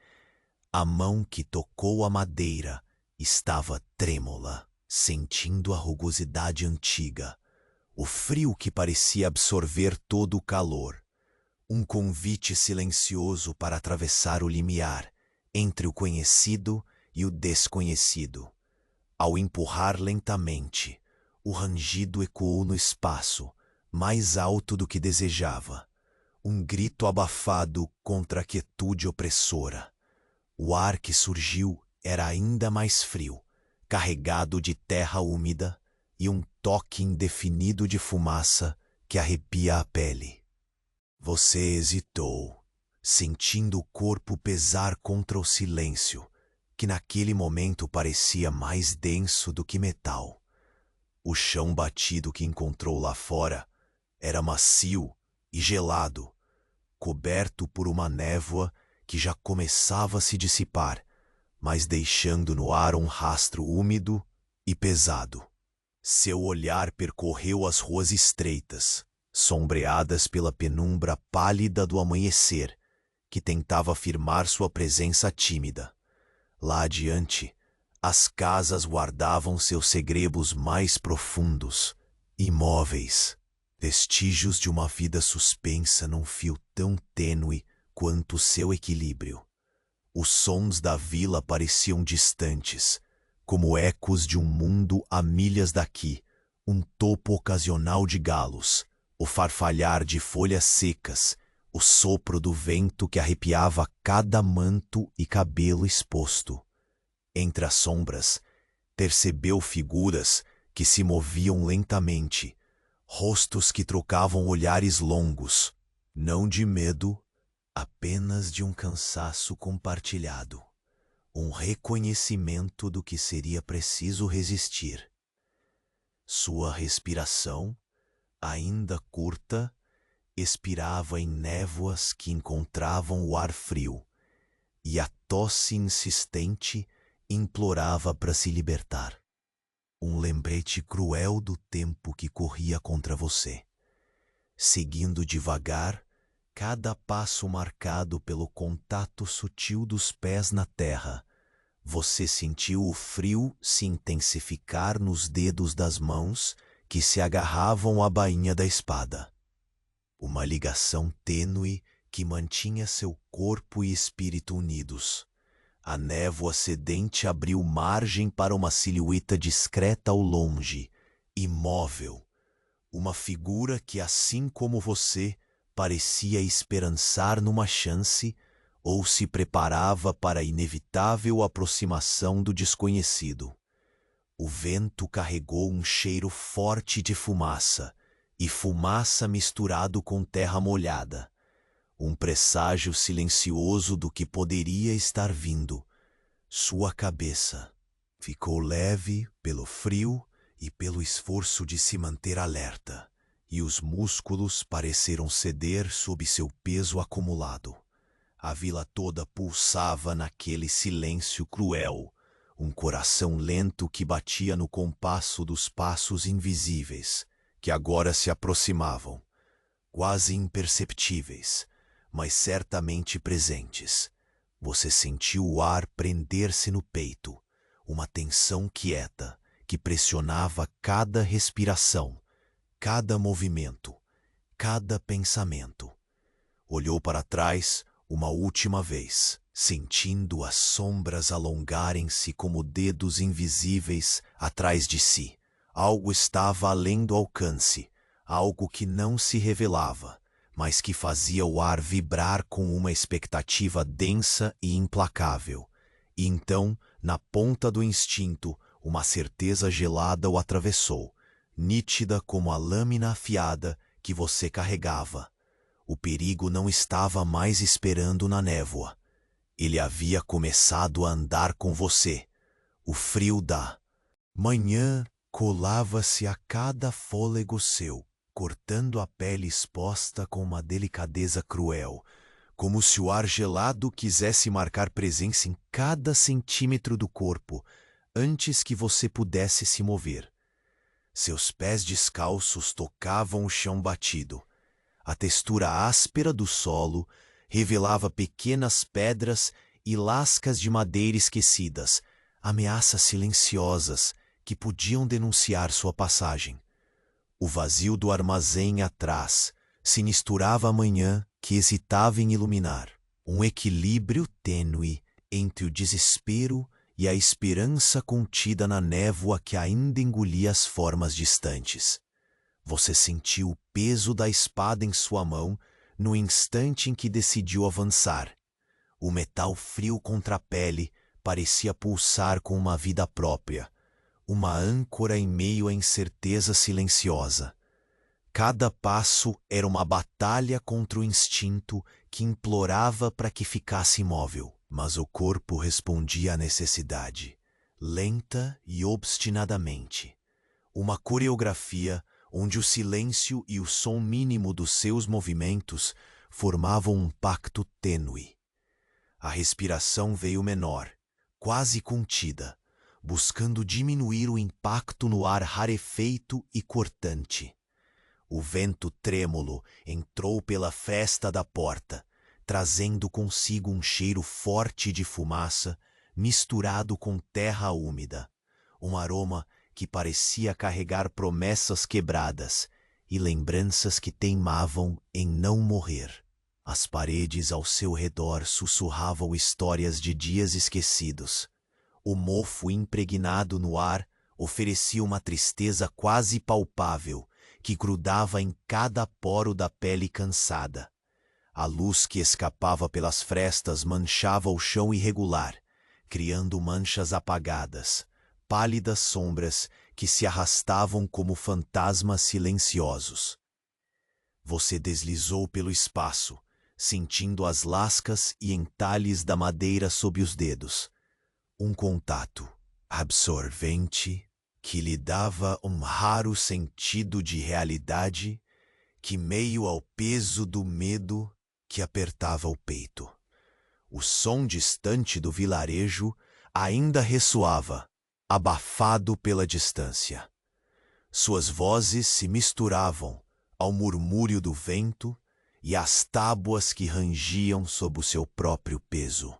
A: A mão que tocou a madeira estava trêmula, sentindo a rugosidade antiga, o frio que parecia absorver todo o calor. Um convite silencioso para atravessar o limiar entre o conhecido e o desconhecido. Ao empurrar lentamente, o rangido ecoou no espaço, mais alto do que desejava. Um grito abafado contra a quietude opressora. O ar que surgiu era ainda mais frio, carregado de terra úmida e um toque indefinido de fumaça que arrepia a pele. Você hesitou, sentindo o corpo pesar contra o silêncio, que naquele momento parecia mais denso do que metal. O chão batido que encontrou lá fora era macio e gelado, coberto por uma névoa que já começava a se dissipar, mas deixando no ar um rastro úmido e pesado. Seu olhar percorreu as ruas estreitas, sombreadas pela penumbra pálida do amanhecer, que tentava afirmar sua presença tímida. Lá adiante, as casas guardavam seus segredos mais profundos, imóveis, vestígios de uma vida suspensa num fio tão tênue quanto seu equilíbrio. Os sons da vila pareciam distantes, como ecos de um mundo a milhas daqui, um topo ocasional de galos, o farfalhar de folhas secas, o sopro do vento que arrepiava cada manto e cabelo exposto. Entre as sombras, percebeu figuras que se moviam lentamente, rostos que trocavam olhares longos, não de medo, apenas de um cansaço compartilhado, um reconhecimento do que seria preciso resistir. Sua respiração, ainda curta, expirava em névoas que encontravam o ar frio, e a tosse insistente implorava para se libertar. Um lembrete cruel do tempo que corria contra você. Seguindo devagar, cada passo marcado pelo contato sutil dos pés na terra, você sentiu o frio se intensificar nos dedos das mãos que se agarravam à bainha da espada. Uma ligação tênue que mantinha seu corpo e espírito unidos. A névoa sedente abriu margem para uma silhueta discreta ao longe, imóvel. Uma figura que, assim como você, parecia esperançar numa chance ou se preparava para a inevitável aproximação do desconhecido. O vento carregou um cheiro forte de fumaça, e fumaça misturado com terra molhada. Um presságio silencioso do que poderia estar vindo. Sua cabeça ficou leve pelo frio e pelo esforço de se manter alerta, e os músculos pareceram ceder sob seu peso acumulado. A vila toda pulsava naquele silêncio cruel, um coração lento que batia no compasso dos passos invisíveis, que agora se aproximavam, quase imperceptíveis, mas certamente presentes. Você sentiu o ar prender-se no peito, uma tensão quieta que pressionava cada respiração, cada movimento, cada pensamento. Olhou para trás uma última vez, sentindo as sombras alongarem-se como dedos invisíveis atrás de si. Algo estava além do alcance, algo que não se revelava, mas que fazia o ar vibrar com uma expectativa densa e implacável. E então, na ponta do instinto, uma certeza gelada o atravessou, nítida como a lâmina afiada que você carregava. O perigo não estava mais esperando na névoa. Ele havia começado a andar com você. O frio da manhã colava-se a cada fôlego seu, cortando a pele exposta com uma delicadeza cruel, como se o ar gelado quisesse marcar presença em cada centímetro do corpo, antes que você pudesse se mover. Seus pés descalços tocavam o chão batido. A textura áspera do solo revelava pequenas pedras e lascas de madeira esquecidas, ameaças silenciosas que podiam denunciar sua passagem. O vazio do armazém atrás se misturava à manhã que hesitava em iluminar, um equilíbrio tênue entre o desespero e a esperança contida na névoa que ainda engolia as formas distantes. Você sentiu o peso da espada em sua mão no instante em que decidiu avançar. O metal frio contra a pele parecia pulsar com uma vida própria, uma âncora em meio à incerteza silenciosa. Cada passo era uma batalha contra o instinto que implorava para que ficasse imóvel, mas o corpo respondia à necessidade, lenta e obstinadamente. Uma coreografia onde o silêncio e o som mínimo dos seus movimentos formavam um pacto tênue. A respiração veio menor, quase contida, buscando diminuir o impacto no ar rarefeito e cortante. O vento trêmulo entrou pela fresta da porta, trazendo consigo um cheiro forte de fumaça misturado com terra úmida, um aroma que parecia carregar promessas quebradas e lembranças que teimavam em não morrer. As paredes ao seu redor sussurravam histórias de dias esquecidos. O mofo impregnado no ar oferecia uma tristeza quase palpável que grudava em cada poro da pele cansada. A luz que escapava pelas frestas manchava o chão irregular, criando manchas apagadas, pálidas sombras que se arrastavam como fantasmas silenciosos. Você deslizou pelo espaço, sentindo as lascas e entalhes da madeira sob os dedos. Um contato absorvente que lhe dava um raro sentido de realidade que, meio ao peso do medo que apertava o peito. O som distante do vilarejo ainda ressoava, abafado pela distância. Suas vozes se misturavam ao murmúrio do vento e às tábuas que rangiam sob o seu próprio peso.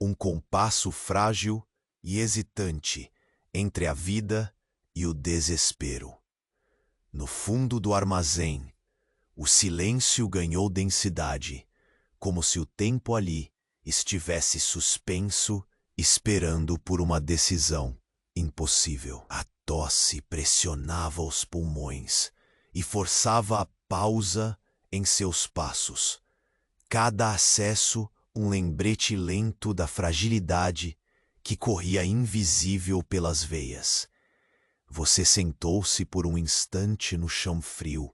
A: Um compasso frágil e hesitante entre a vida e o desespero. No fundo do armazém, o silêncio ganhou densidade, como se o tempo ali estivesse suspenso, esperando por uma decisão impossível. A tosse pressionava os pulmões e forçava a pausa em seus passos. Cada acesso um lembrete lento da fragilidade que corria invisível pelas veias. Você sentou-se por um instante no chão frio,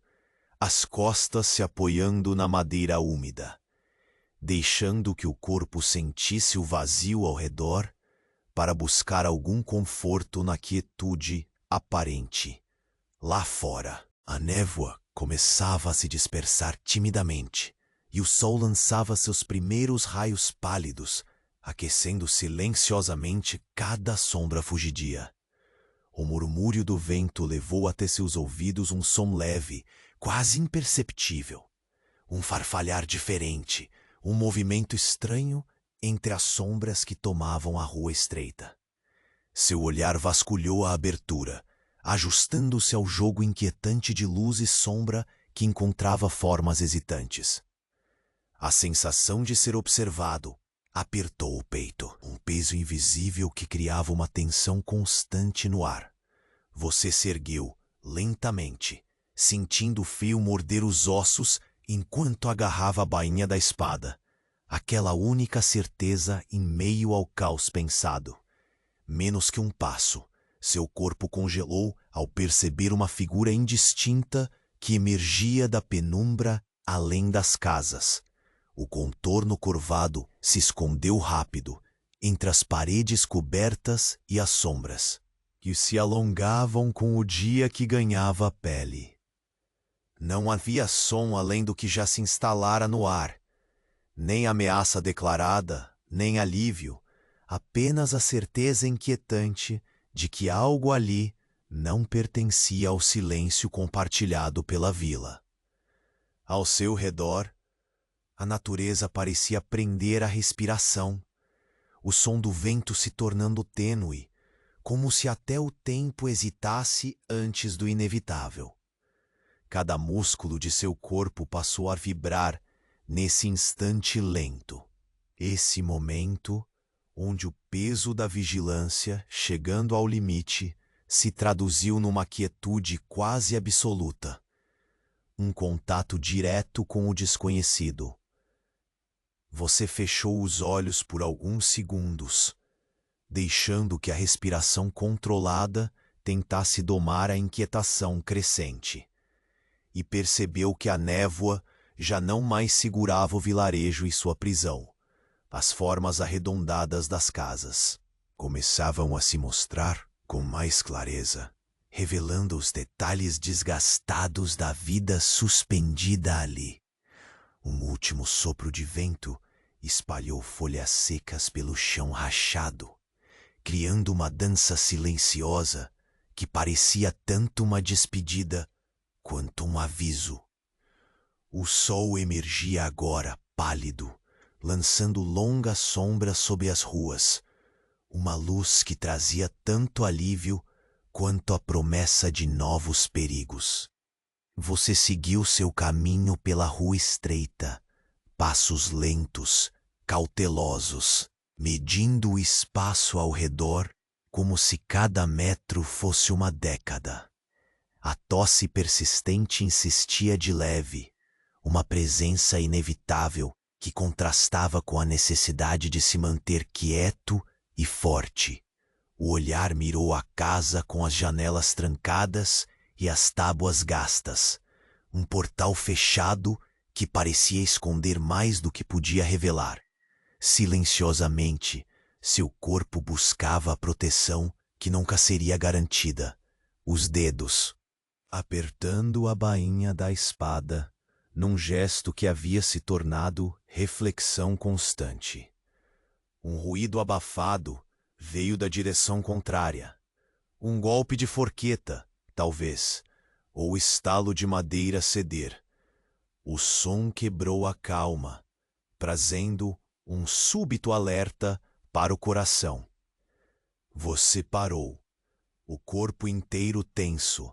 A: as costas se apoiando na madeira úmida, deixando que o corpo sentisse o vazio ao redor para buscar algum conforto na quietude aparente. Lá fora, a névoa começava a se dispersar timidamente e o sol lançava seus primeiros raios pálidos, aquecendo silenciosamente cada sombra fugidia. O murmúrio do vento levou até seus ouvidos um som leve, quase imperceptível. Um farfalhar diferente, um movimento estranho entre as sombras que tomavam a rua estreita. Seu olhar vasculhou a abertura, ajustando-se ao jogo inquietante de luz e sombra que encontrava formas hesitantes. A sensação de ser observado apertou o peito, um peso invisível que criava uma tensão constante no ar. Você se ergueu lentamente, sentindo o frio morder os ossos enquanto agarrava a bainha da espada, aquela única certeza em meio ao caos pensado. Menos que um passo, seu corpo congelou ao perceber uma figura indistinta que emergia da penumbra além das casas. O contorno curvado se escondeu rápido entre as paredes cobertas e as sombras, que se alongavam com o dia que ganhava a pele. Não havia som além do que já se instalara no ar, nem ameaça declarada, nem alívio, apenas a certeza inquietante de que algo ali não pertencia ao silêncio compartilhado pela vila. Ao seu redor, a natureza parecia prender a respiração, o som do vento se tornando tênue, como se até o tempo hesitasse antes do inevitável. Cada músculo de seu corpo passou a vibrar nesse instante lento. Esse momento onde o peso da vigilância, chegando ao limite, se traduziu numa quietude quase absoluta. Um contato direto com o desconhecido. Você fechou os olhos por alguns segundos, deixando que a respiração controlada tentasse domar a inquietação crescente. E percebeu que a névoa já não mais segurava o vilarejo e sua prisão. As formas arredondadas das casas começavam a se mostrar com mais clareza, revelando os detalhes desgastados da vida suspendida ali. Um último sopro de vento espalhou folhas secas pelo chão rachado, criando uma dança silenciosa que parecia tanto uma despedida quanto um aviso. O sol emergia agora, pálido, lançando longas sombras sobre as ruas, uma luz que trazia tanto alívio quanto a promessa de novos perigos. Você seguiu seu caminho pela rua estreita, passos lentos, cautelosos, medindo o espaço ao redor como se cada metro fosse uma década. A tosse persistente insistia de leve, uma presença inevitável que contrastava com a necessidade de se manter quieto e forte. O olhar mirou a casa com as janelas trancadas e as tábuas gastas, um portal fechado que parecia esconder mais do que podia revelar. Silenciosamente, seu corpo buscava a proteção que nunca seria garantida. Os dedos, apertando a bainha da espada, num gesto que havia se tornado reflexão constante. Um ruído abafado veio da direção contrária. Um golpe de forqueta, talvez, ou o estalo de madeira ceder. O som quebrou a calma, trazendo um súbito alerta para o coração. Você parou, o corpo inteiro tenso,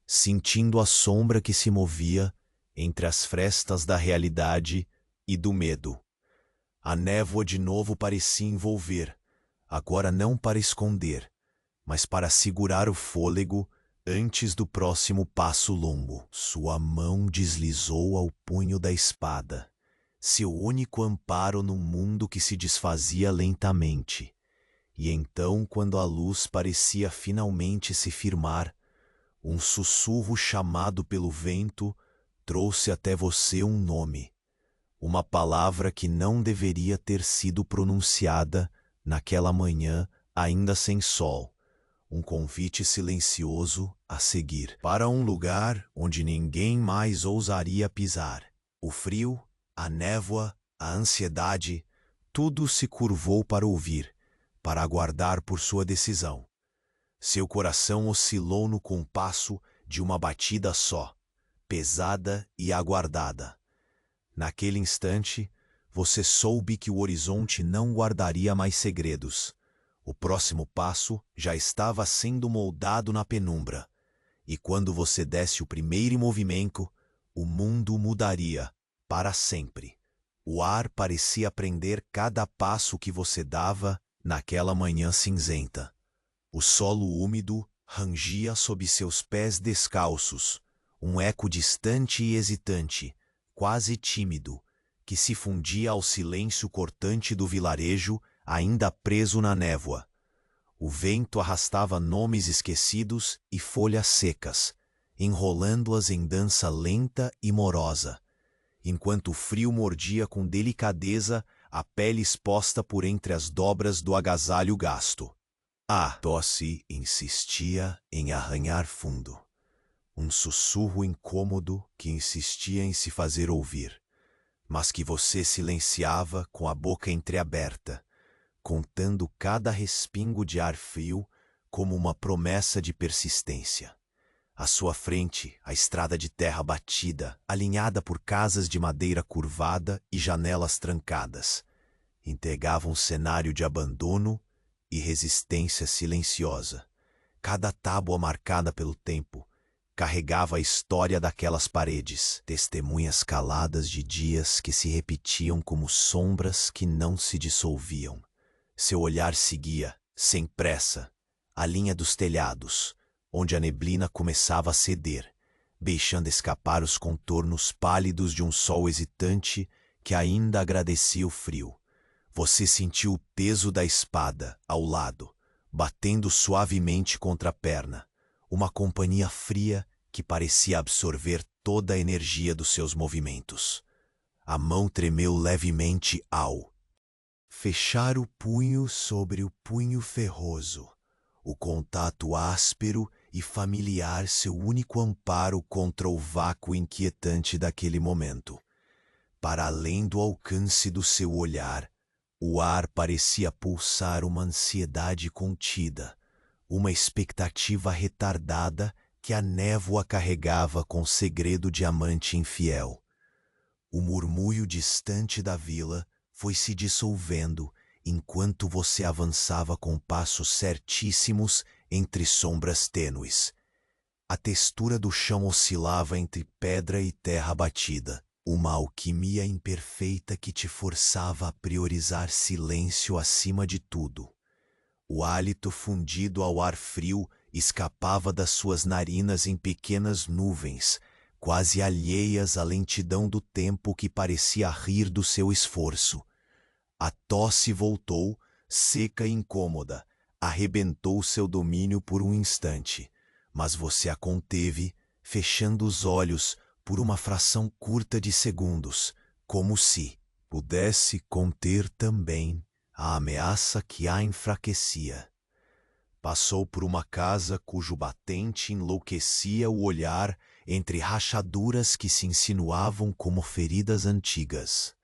A: sentindo a sombra que se movia entre as frestas da realidade e do medo. A névoa de novo parecia envolver, agora não para esconder, mas para segurar o fôlego antes do próximo passo longo. Sua mão deslizou ao punho da espada, seu único amparo num mundo que se desfazia lentamente. E então, quando a luz parecia finalmente se firmar, um sussurro chamado pelo vento trouxe até você um nome, uma palavra que não deveria ter sido pronunciada naquela manhã ainda sem sol, um convite silencioso a seguir para um lugar onde ninguém mais ousaria pisar. O frio, a névoa, a ansiedade, tudo se curvou para ouvir, para aguardar por sua decisão. Seu coração oscilou no compasso de uma batida só, pesada e aguardada. Naquele instante, você soube que o horizonte não guardaria mais segredos. O próximo passo já estava sendo moldado na penumbra, e quando você desse o primeiro movimento, o mundo mudaria para sempre. O ar parecia prender cada passo que você dava naquela manhã cinzenta. O solo úmido rangia sob seus pés descalços, um eco distante e hesitante, quase tímido, que se fundia ao silêncio cortante do vilarejo ainda preso na névoa. O vento arrastava nomes esquecidos e folhas secas, enrolando-as em dança lenta e morosa, enquanto o frio mordia com delicadeza a pele exposta por entre as dobras do agasalho gasto. A tosse insistia em arranhar fundo. um sussurro incômodo que insistia em se fazer ouvir, mas que você silenciava com a boca entreaberta, contando cada respingo de ar frio como uma promessa de persistência. À sua frente, a estrada de terra batida, alinhada por casas de madeira curvada e janelas trancadas, entregava um cenário de abandono e resistência silenciosa. Cada tábua marcada pelo tempo carregava a história daquelas paredes, testemunhas caladas de dias que se repetiam como sombras que não se dissolviam. Seu olhar seguia, sem pressa, a linha dos telhados, onde a neblina começava a ceder, deixando escapar os contornos pálidos de um sol hesitante que ainda agradecia o frio. Você sentiu o peso da espada ao lado, batendo suavemente contra a perna, uma companhia fria que parecia absorver toda a energia dos seus movimentos. A mão tremeu levemente ao fechar o punho sobre o punho ferroso, o contato áspero e familiar, seu único amparo contra o vácuo inquietante daquele momento. Para além do alcance do seu olhar, o ar parecia pulsar uma ansiedade contida, uma expectativa retardada que a névoa carregava com segredo de amante infiel. O murmúrio distante da vila foi se dissolvendo enquanto você avançava com passos certíssimos entre sombras tênues. A textura do chão oscilava entre pedra e terra batida, uma alquimia imperfeita que te forçava a priorizar silêncio acima de tudo. O hálito fundido ao ar frio escapava das suas narinas em pequenas nuvens, quase alheias à lentidão do tempo que parecia rir do seu esforço. A tosse voltou, seca e incômoda, arrebentou seu domínio por um instante, mas você a conteve, fechando os olhos por uma fração curta de segundos, como se pudesse conter também a ameaça que a enfraquecia. Passou por uma casa cujo batente enlouquecia o olhar entre rachaduras que se insinuavam como feridas antigas.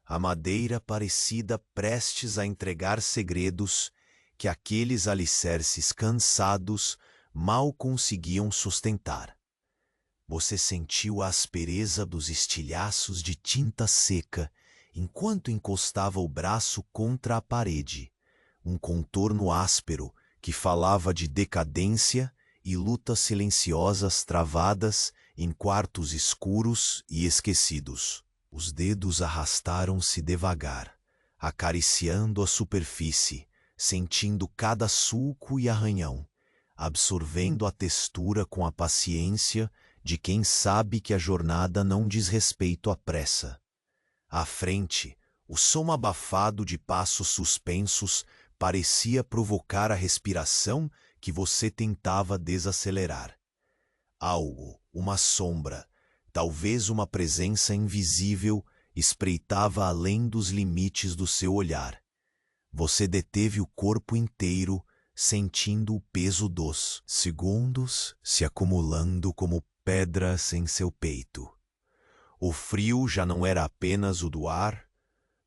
A: A madeira parecida prestes a entregar segredos que aqueles alicerces cansados mal conseguiam sustentar. Você sentiu a aspereza dos estilhaços de tinta seca enquanto encostava o braço contra a parede, um contorno áspero que falava de decadência e lutas silenciosas travadas em quartos escuros e esquecidos. Os dedos arrastaram-se devagar, acariciando a superfície, sentindo cada sulco e arranhão, absorvendo a textura com a paciência de quem sabe que a jornada não diz respeito à pressa. À frente, o som abafado de passos suspensos parecia provocar a respiração que você tentava desacelerar. Algo, uma sombra, talvez uma presença invisível, espreitava além dos limites do seu olhar. Você deteve o corpo inteiro, sentindo o peso dos segundos se acumulando como pedras em seu peito. O frio já não era apenas o do ar,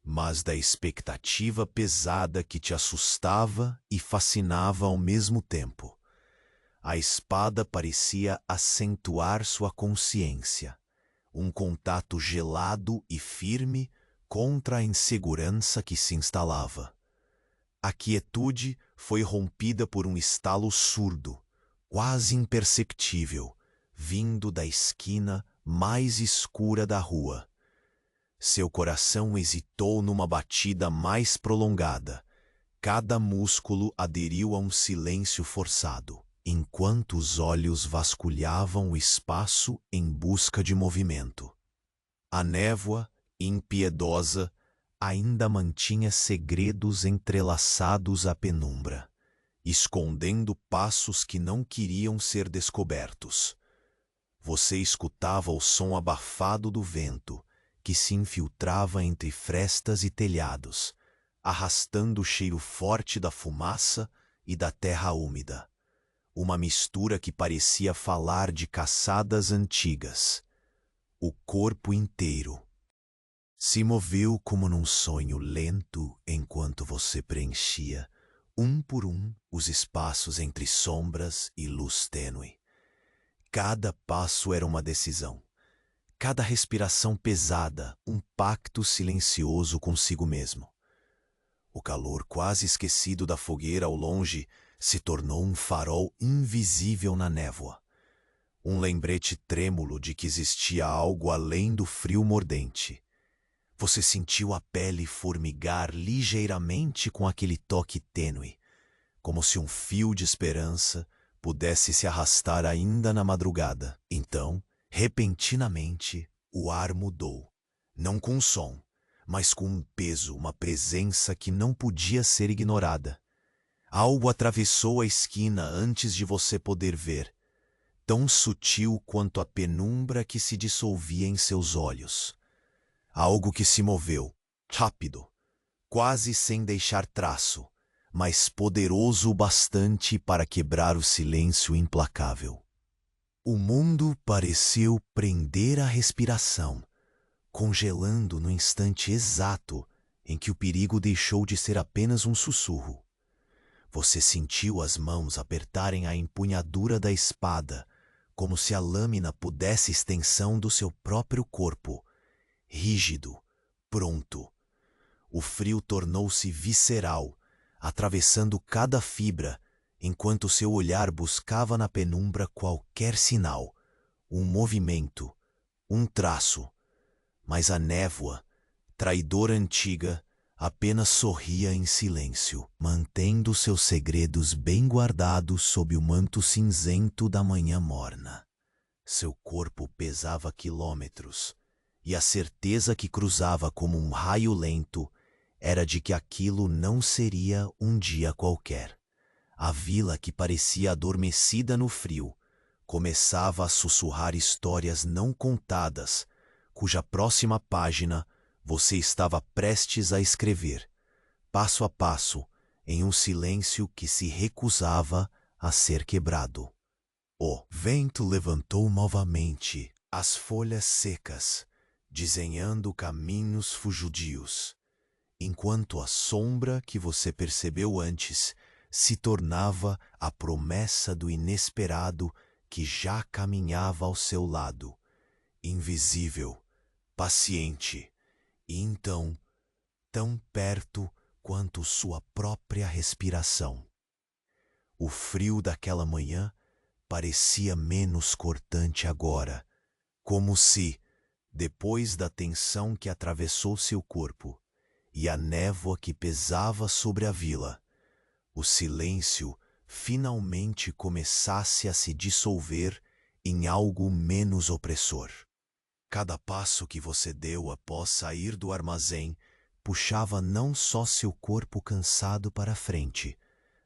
A: mas da expectativa pesada que te assustava e fascinava ao mesmo tempo. A espada parecia acentuar sua consciência, um contato gelado e firme contra a insegurança que se instalava. A quietude foi rompida por um estalo surdo, quase imperceptível, vindo da esquina mais escura da rua. Seu coração hesitou numa batida mais prolongada. Cada músculo aderiu a um silêncio forçado, enquanto os olhos vasculhavam o espaço em busca de movimento. A névoa, impiedosa, ainda mantinha segredos entrelaçados à penumbra, escondendo passos que não queriam ser descobertos. Você escutava o som abafado do vento, que se infiltrava entre frestas e telhados, arrastando o cheiro forte da fumaça e da terra úmida. uma mistura que parecia falar de caçadas antigas. O corpo inteiro se moveu como num sonho lento enquanto você preenchia, um por um, os espaços entre sombras e luz tênue. Cada passo era uma decisão. Cada respiração pesada, um pacto silencioso consigo mesmo. O calor quase esquecido da fogueira ao longe se tornou um farol invisível na névoa. Um lembrete trêmulo de que existia algo além do frio mordente. Você sentiu a pele formigar ligeiramente com aquele toque tênue, como se um fio de esperança pudesse se arrastar ainda na madrugada. Então, repentinamente, o ar mudou. Não com um som, mas com um peso, uma presença que não podia ser ignorada. Algo atravessou a esquina antes de você poder ver, tão sutil quanto a penumbra que se dissolvia em seus olhos. Algo que se moveu, rápido, quase sem deixar traço, mas poderoso o bastante para quebrar o silêncio implacável. O mundo pareceu prender a respiração, congelando no instante exato em que o perigo deixou de ser apenas um sussurro. Você sentiu as mãos apertarem a empunhadura da espada, como se a lâmina pudesse extensão do seu próprio corpo, rígido, pronto. O frio tornou-se visceral, atravessando cada fibra, enquanto seu olhar buscava na penumbra qualquer sinal, um movimento, um traço. Mas a névoa, traidora antiga, apenas sorria em silêncio, mantendo seus segredos bem guardados sob o manto cinzento da manhã morna. Seu corpo pesava quilômetros, e a certeza que cruzava como um raio lento era de que aquilo não seria um dia qualquer. A vila, que parecia adormecida no frio, começava a sussurrar histórias não contadas, cuja próxima página você estava prestes a escrever, passo a passo, em um silêncio que se recusava a ser quebrado. O vento levantou novamente as folhas secas, desenhando caminhos fugidios, enquanto a sombra que você percebeu antes se tornava a promessa do inesperado que já caminhava ao seu lado, invisível, paciente, e então tão perto quanto sua própria respiração. O frio daquela manhã parecia menos cortante agora, como se, depois da tensão que atravessou seu corpo e a névoa que pesava sobre a vila, o silêncio finalmente começasse a se dissolver em algo menos opressor. Cada passo que você deu após sair do armazém puxava não só seu corpo cansado para a frente,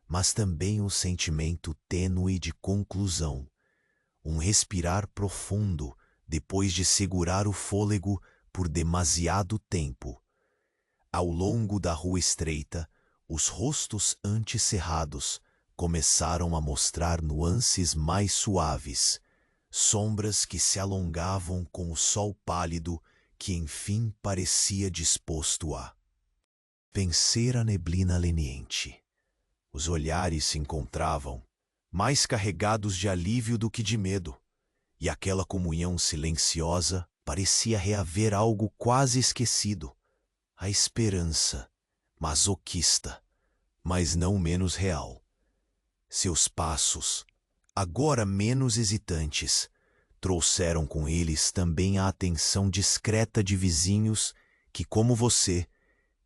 A: mas também o sentimento tênue de conclusão, um respirar profundo depois de segurar o fôlego por demasiado tempo. Ao longo da rua estreita, os rostos antecerrados começaram a mostrar nuances mais suaves, sombras que se alongavam com o sol pálido que enfim parecia disposto a vencer a neblina leniente. Os olhares se encontravam, mais carregados de alívio do que de medo, e aquela comunhão silenciosa parecia reaver algo quase esquecido, a esperança, masoquista, mas não menos real. Seus passos, agora menos hesitantes, trouxeram com eles também a atenção discreta de vizinhos que, como você,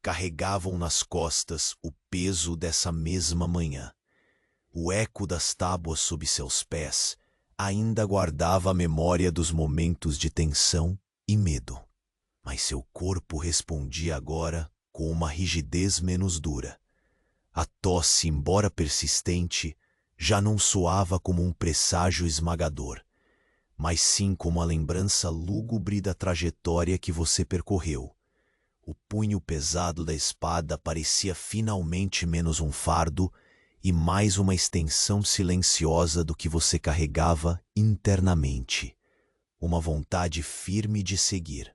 A: carregavam nas costas o peso dessa mesma manhã. O eco das tábuas sob seus pés ainda guardava a memória dos momentos de tensão e medo, mas seu corpo respondia agora com uma rigidez menos dura. A tosse, embora persistente, já não soava como um presságio esmagador, mas sim como a lembrança lúgubre da trajetória que você percorreu. O punho pesado da espada parecia finalmente menos um fardo e mais uma extensão silenciosa do que você carregava internamente. Uma vontade firme de seguir.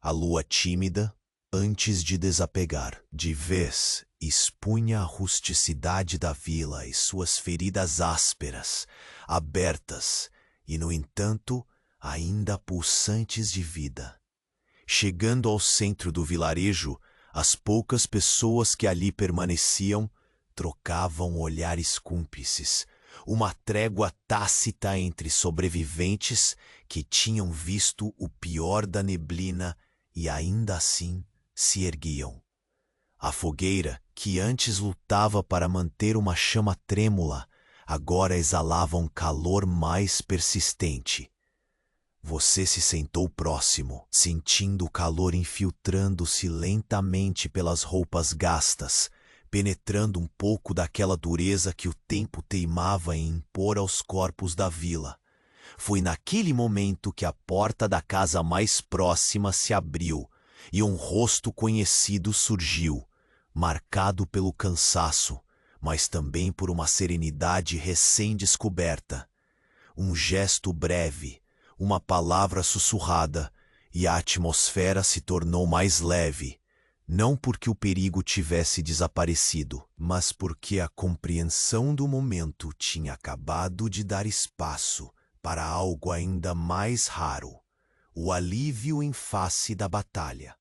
A: A lua tímida, antes de desapegar, de vez, expunha a rusticidade da vila e suas feridas ásperas, abertas e, no entanto, ainda pulsantes de vida. Chegando ao centro do vilarejo, as poucas pessoas que ali permaneciam trocavam olhares cúmplices, uma trégua tácita entre sobreviventes que tinham visto o pior da neblina e ainda assim se erguiam. A fogueira, que antes lutava para manter uma chama trêmula, agora exalava um calor mais persistente. Você se sentou próximo, sentindo o calor infiltrando-se lentamente pelas roupas gastas, penetrando um pouco daquela dureza que o tempo teimava em impor aos corpos da vila. Foi naquele momento que a porta da casa mais próxima se abriu e um rosto conhecido surgiu, marcado pelo cansaço, mas também por uma serenidade recém-descoberta. Um gesto breve, uma palavra sussurrada, e a atmosfera se tornou mais leve, não porque o perigo tivesse desaparecido, mas porque a compreensão do momento tinha acabado de dar espaço para algo ainda mais raro, o alívio em face da batalha.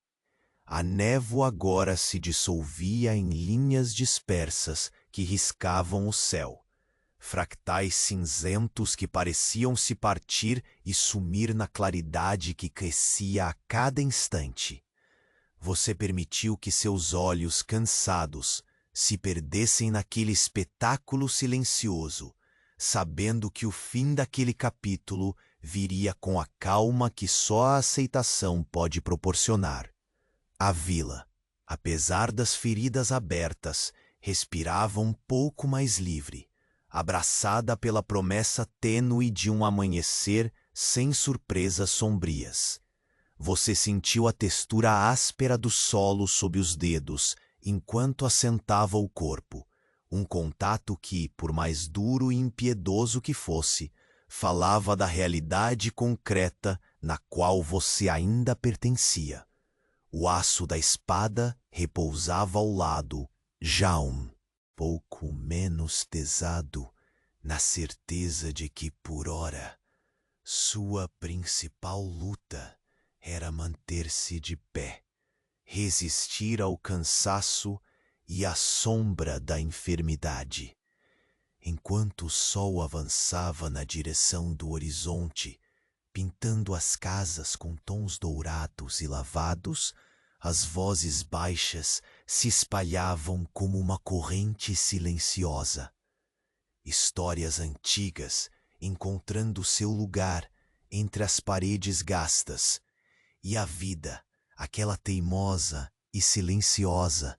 A: A névoa agora se dissolvia em linhas dispersas que riscavam o céu. Fractais cinzentos que pareciam se partir e sumir na claridade que crescia a cada instante. Você permitiu que seus olhos cansados se perdessem naquele espetáculo silencioso, sabendo que o fim daquele capítulo viria com a calma que só a aceitação pode proporcionar. A vila, apesar das feridas abertas, respirava um pouco mais livre, abraçada pela promessa tênue de um amanhecer sem surpresas sombrias. Você sentiu a textura áspera do solo sob os dedos enquanto assentava o corpo, um contato que, por mais duro e impiedoso que fosse, falava da realidade concreta na qual você ainda pertencia. O aço da espada repousava ao lado, já um pouco menos pesado, na certeza de que, por ora, sua principal luta era manter-se de pé, resistir ao cansaço e à sombra da enfermidade. Enquanto o sol avançava na direção do horizonte, pintando as casas com tons dourados e lavados, as vozes baixas se espalhavam como uma corrente silenciosa. Histórias antigas encontrando seu lugar entre as paredes gastas, e a vida, aquela teimosa e silenciosa,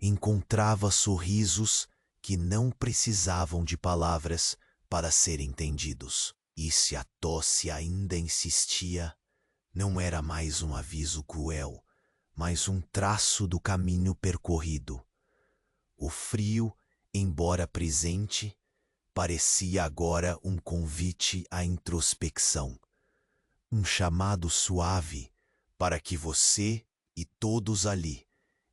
A: encontrava sorrisos que não precisavam de palavras para serem entendidos. E se a tosse ainda insistia, não era mais um aviso cruel, mas um traço do caminho percorrido. O frio, embora presente, parecia agora um convite à introspecção, um chamado suave para que você e todos ali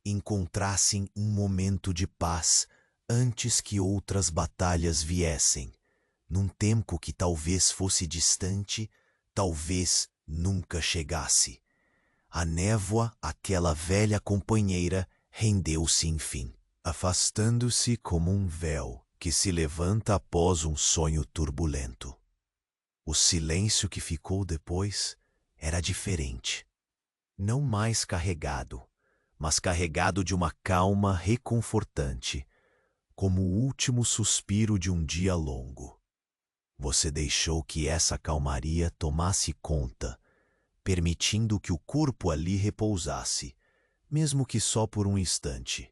A: encontrassem um momento de paz antes que outras batalhas viessem, num tempo que talvez fosse distante, talvez nunca chegasse. A névoa, aquela velha companheira, rendeu-se enfim, afastando-se como um véu que se levanta após um sonho turbulento. O silêncio que ficou depois era diferente. Não mais carregado, mas carregado de uma calma reconfortante, como o último suspiro de um dia longo. Você deixou que essa calmaria tomasse conta, permitindo que o corpo ali repousasse, mesmo que só por um instante.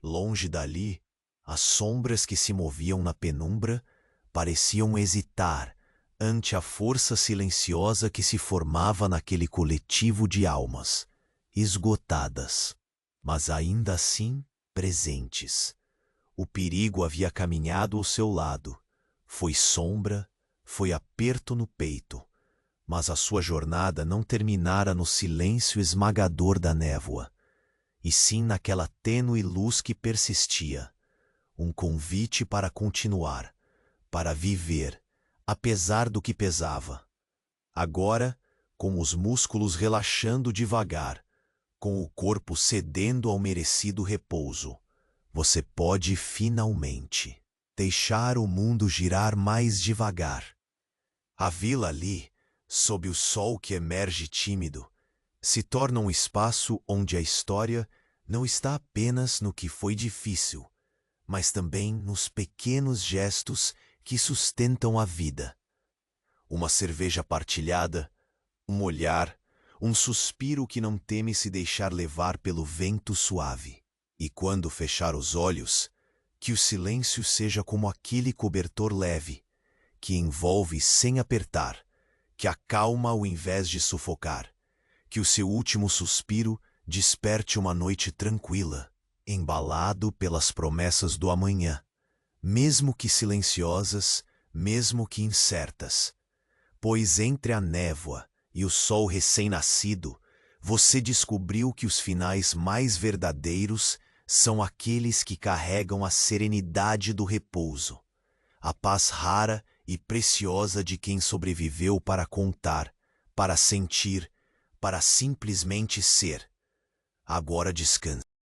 A: Longe dali, as sombras que se moviam na penumbra pareciam hesitar ante a força silenciosa que se formava naquele coletivo de almas, esgotadas, mas ainda assim presentes. O perigo havia caminhado ao seu lado. Foi sombra, foi aperto no peito. Mas a sua jornada não terminara no silêncio esmagador da névoa, e sim naquela tênue luz que persistia. Um convite para continuar, para viver, apesar do que pesava. Agora, com os músculos relaxando devagar, com o corpo cedendo ao merecido repouso, você pode finalmente deixar o mundo girar mais devagar. A vila ali, sob o sol que emerge tímido, se torna um espaço onde a história não está apenas no que foi difícil, mas também nos pequenos gestos que sustentam a vida. Uma cerveja partilhada, um olhar, um suspiro que não teme se deixar levar pelo vento suave. E quando fechar os olhos, que o silêncio seja como aquele cobertor leve, que envolve sem apertar, que acalma ao invés de sufocar, que o seu último suspiro desperte uma noite tranquila, embalado pelas promessas do amanhã, mesmo que silenciosas, mesmo que incertas. Pois entre a névoa e o sol recém-nascido, você descobriu que os finais mais verdadeiros são aqueles que carregam a serenidade do repouso, a paz rara e preciosa de quem sobreviveu para contar, para sentir, para simplesmente ser. Agora descanse.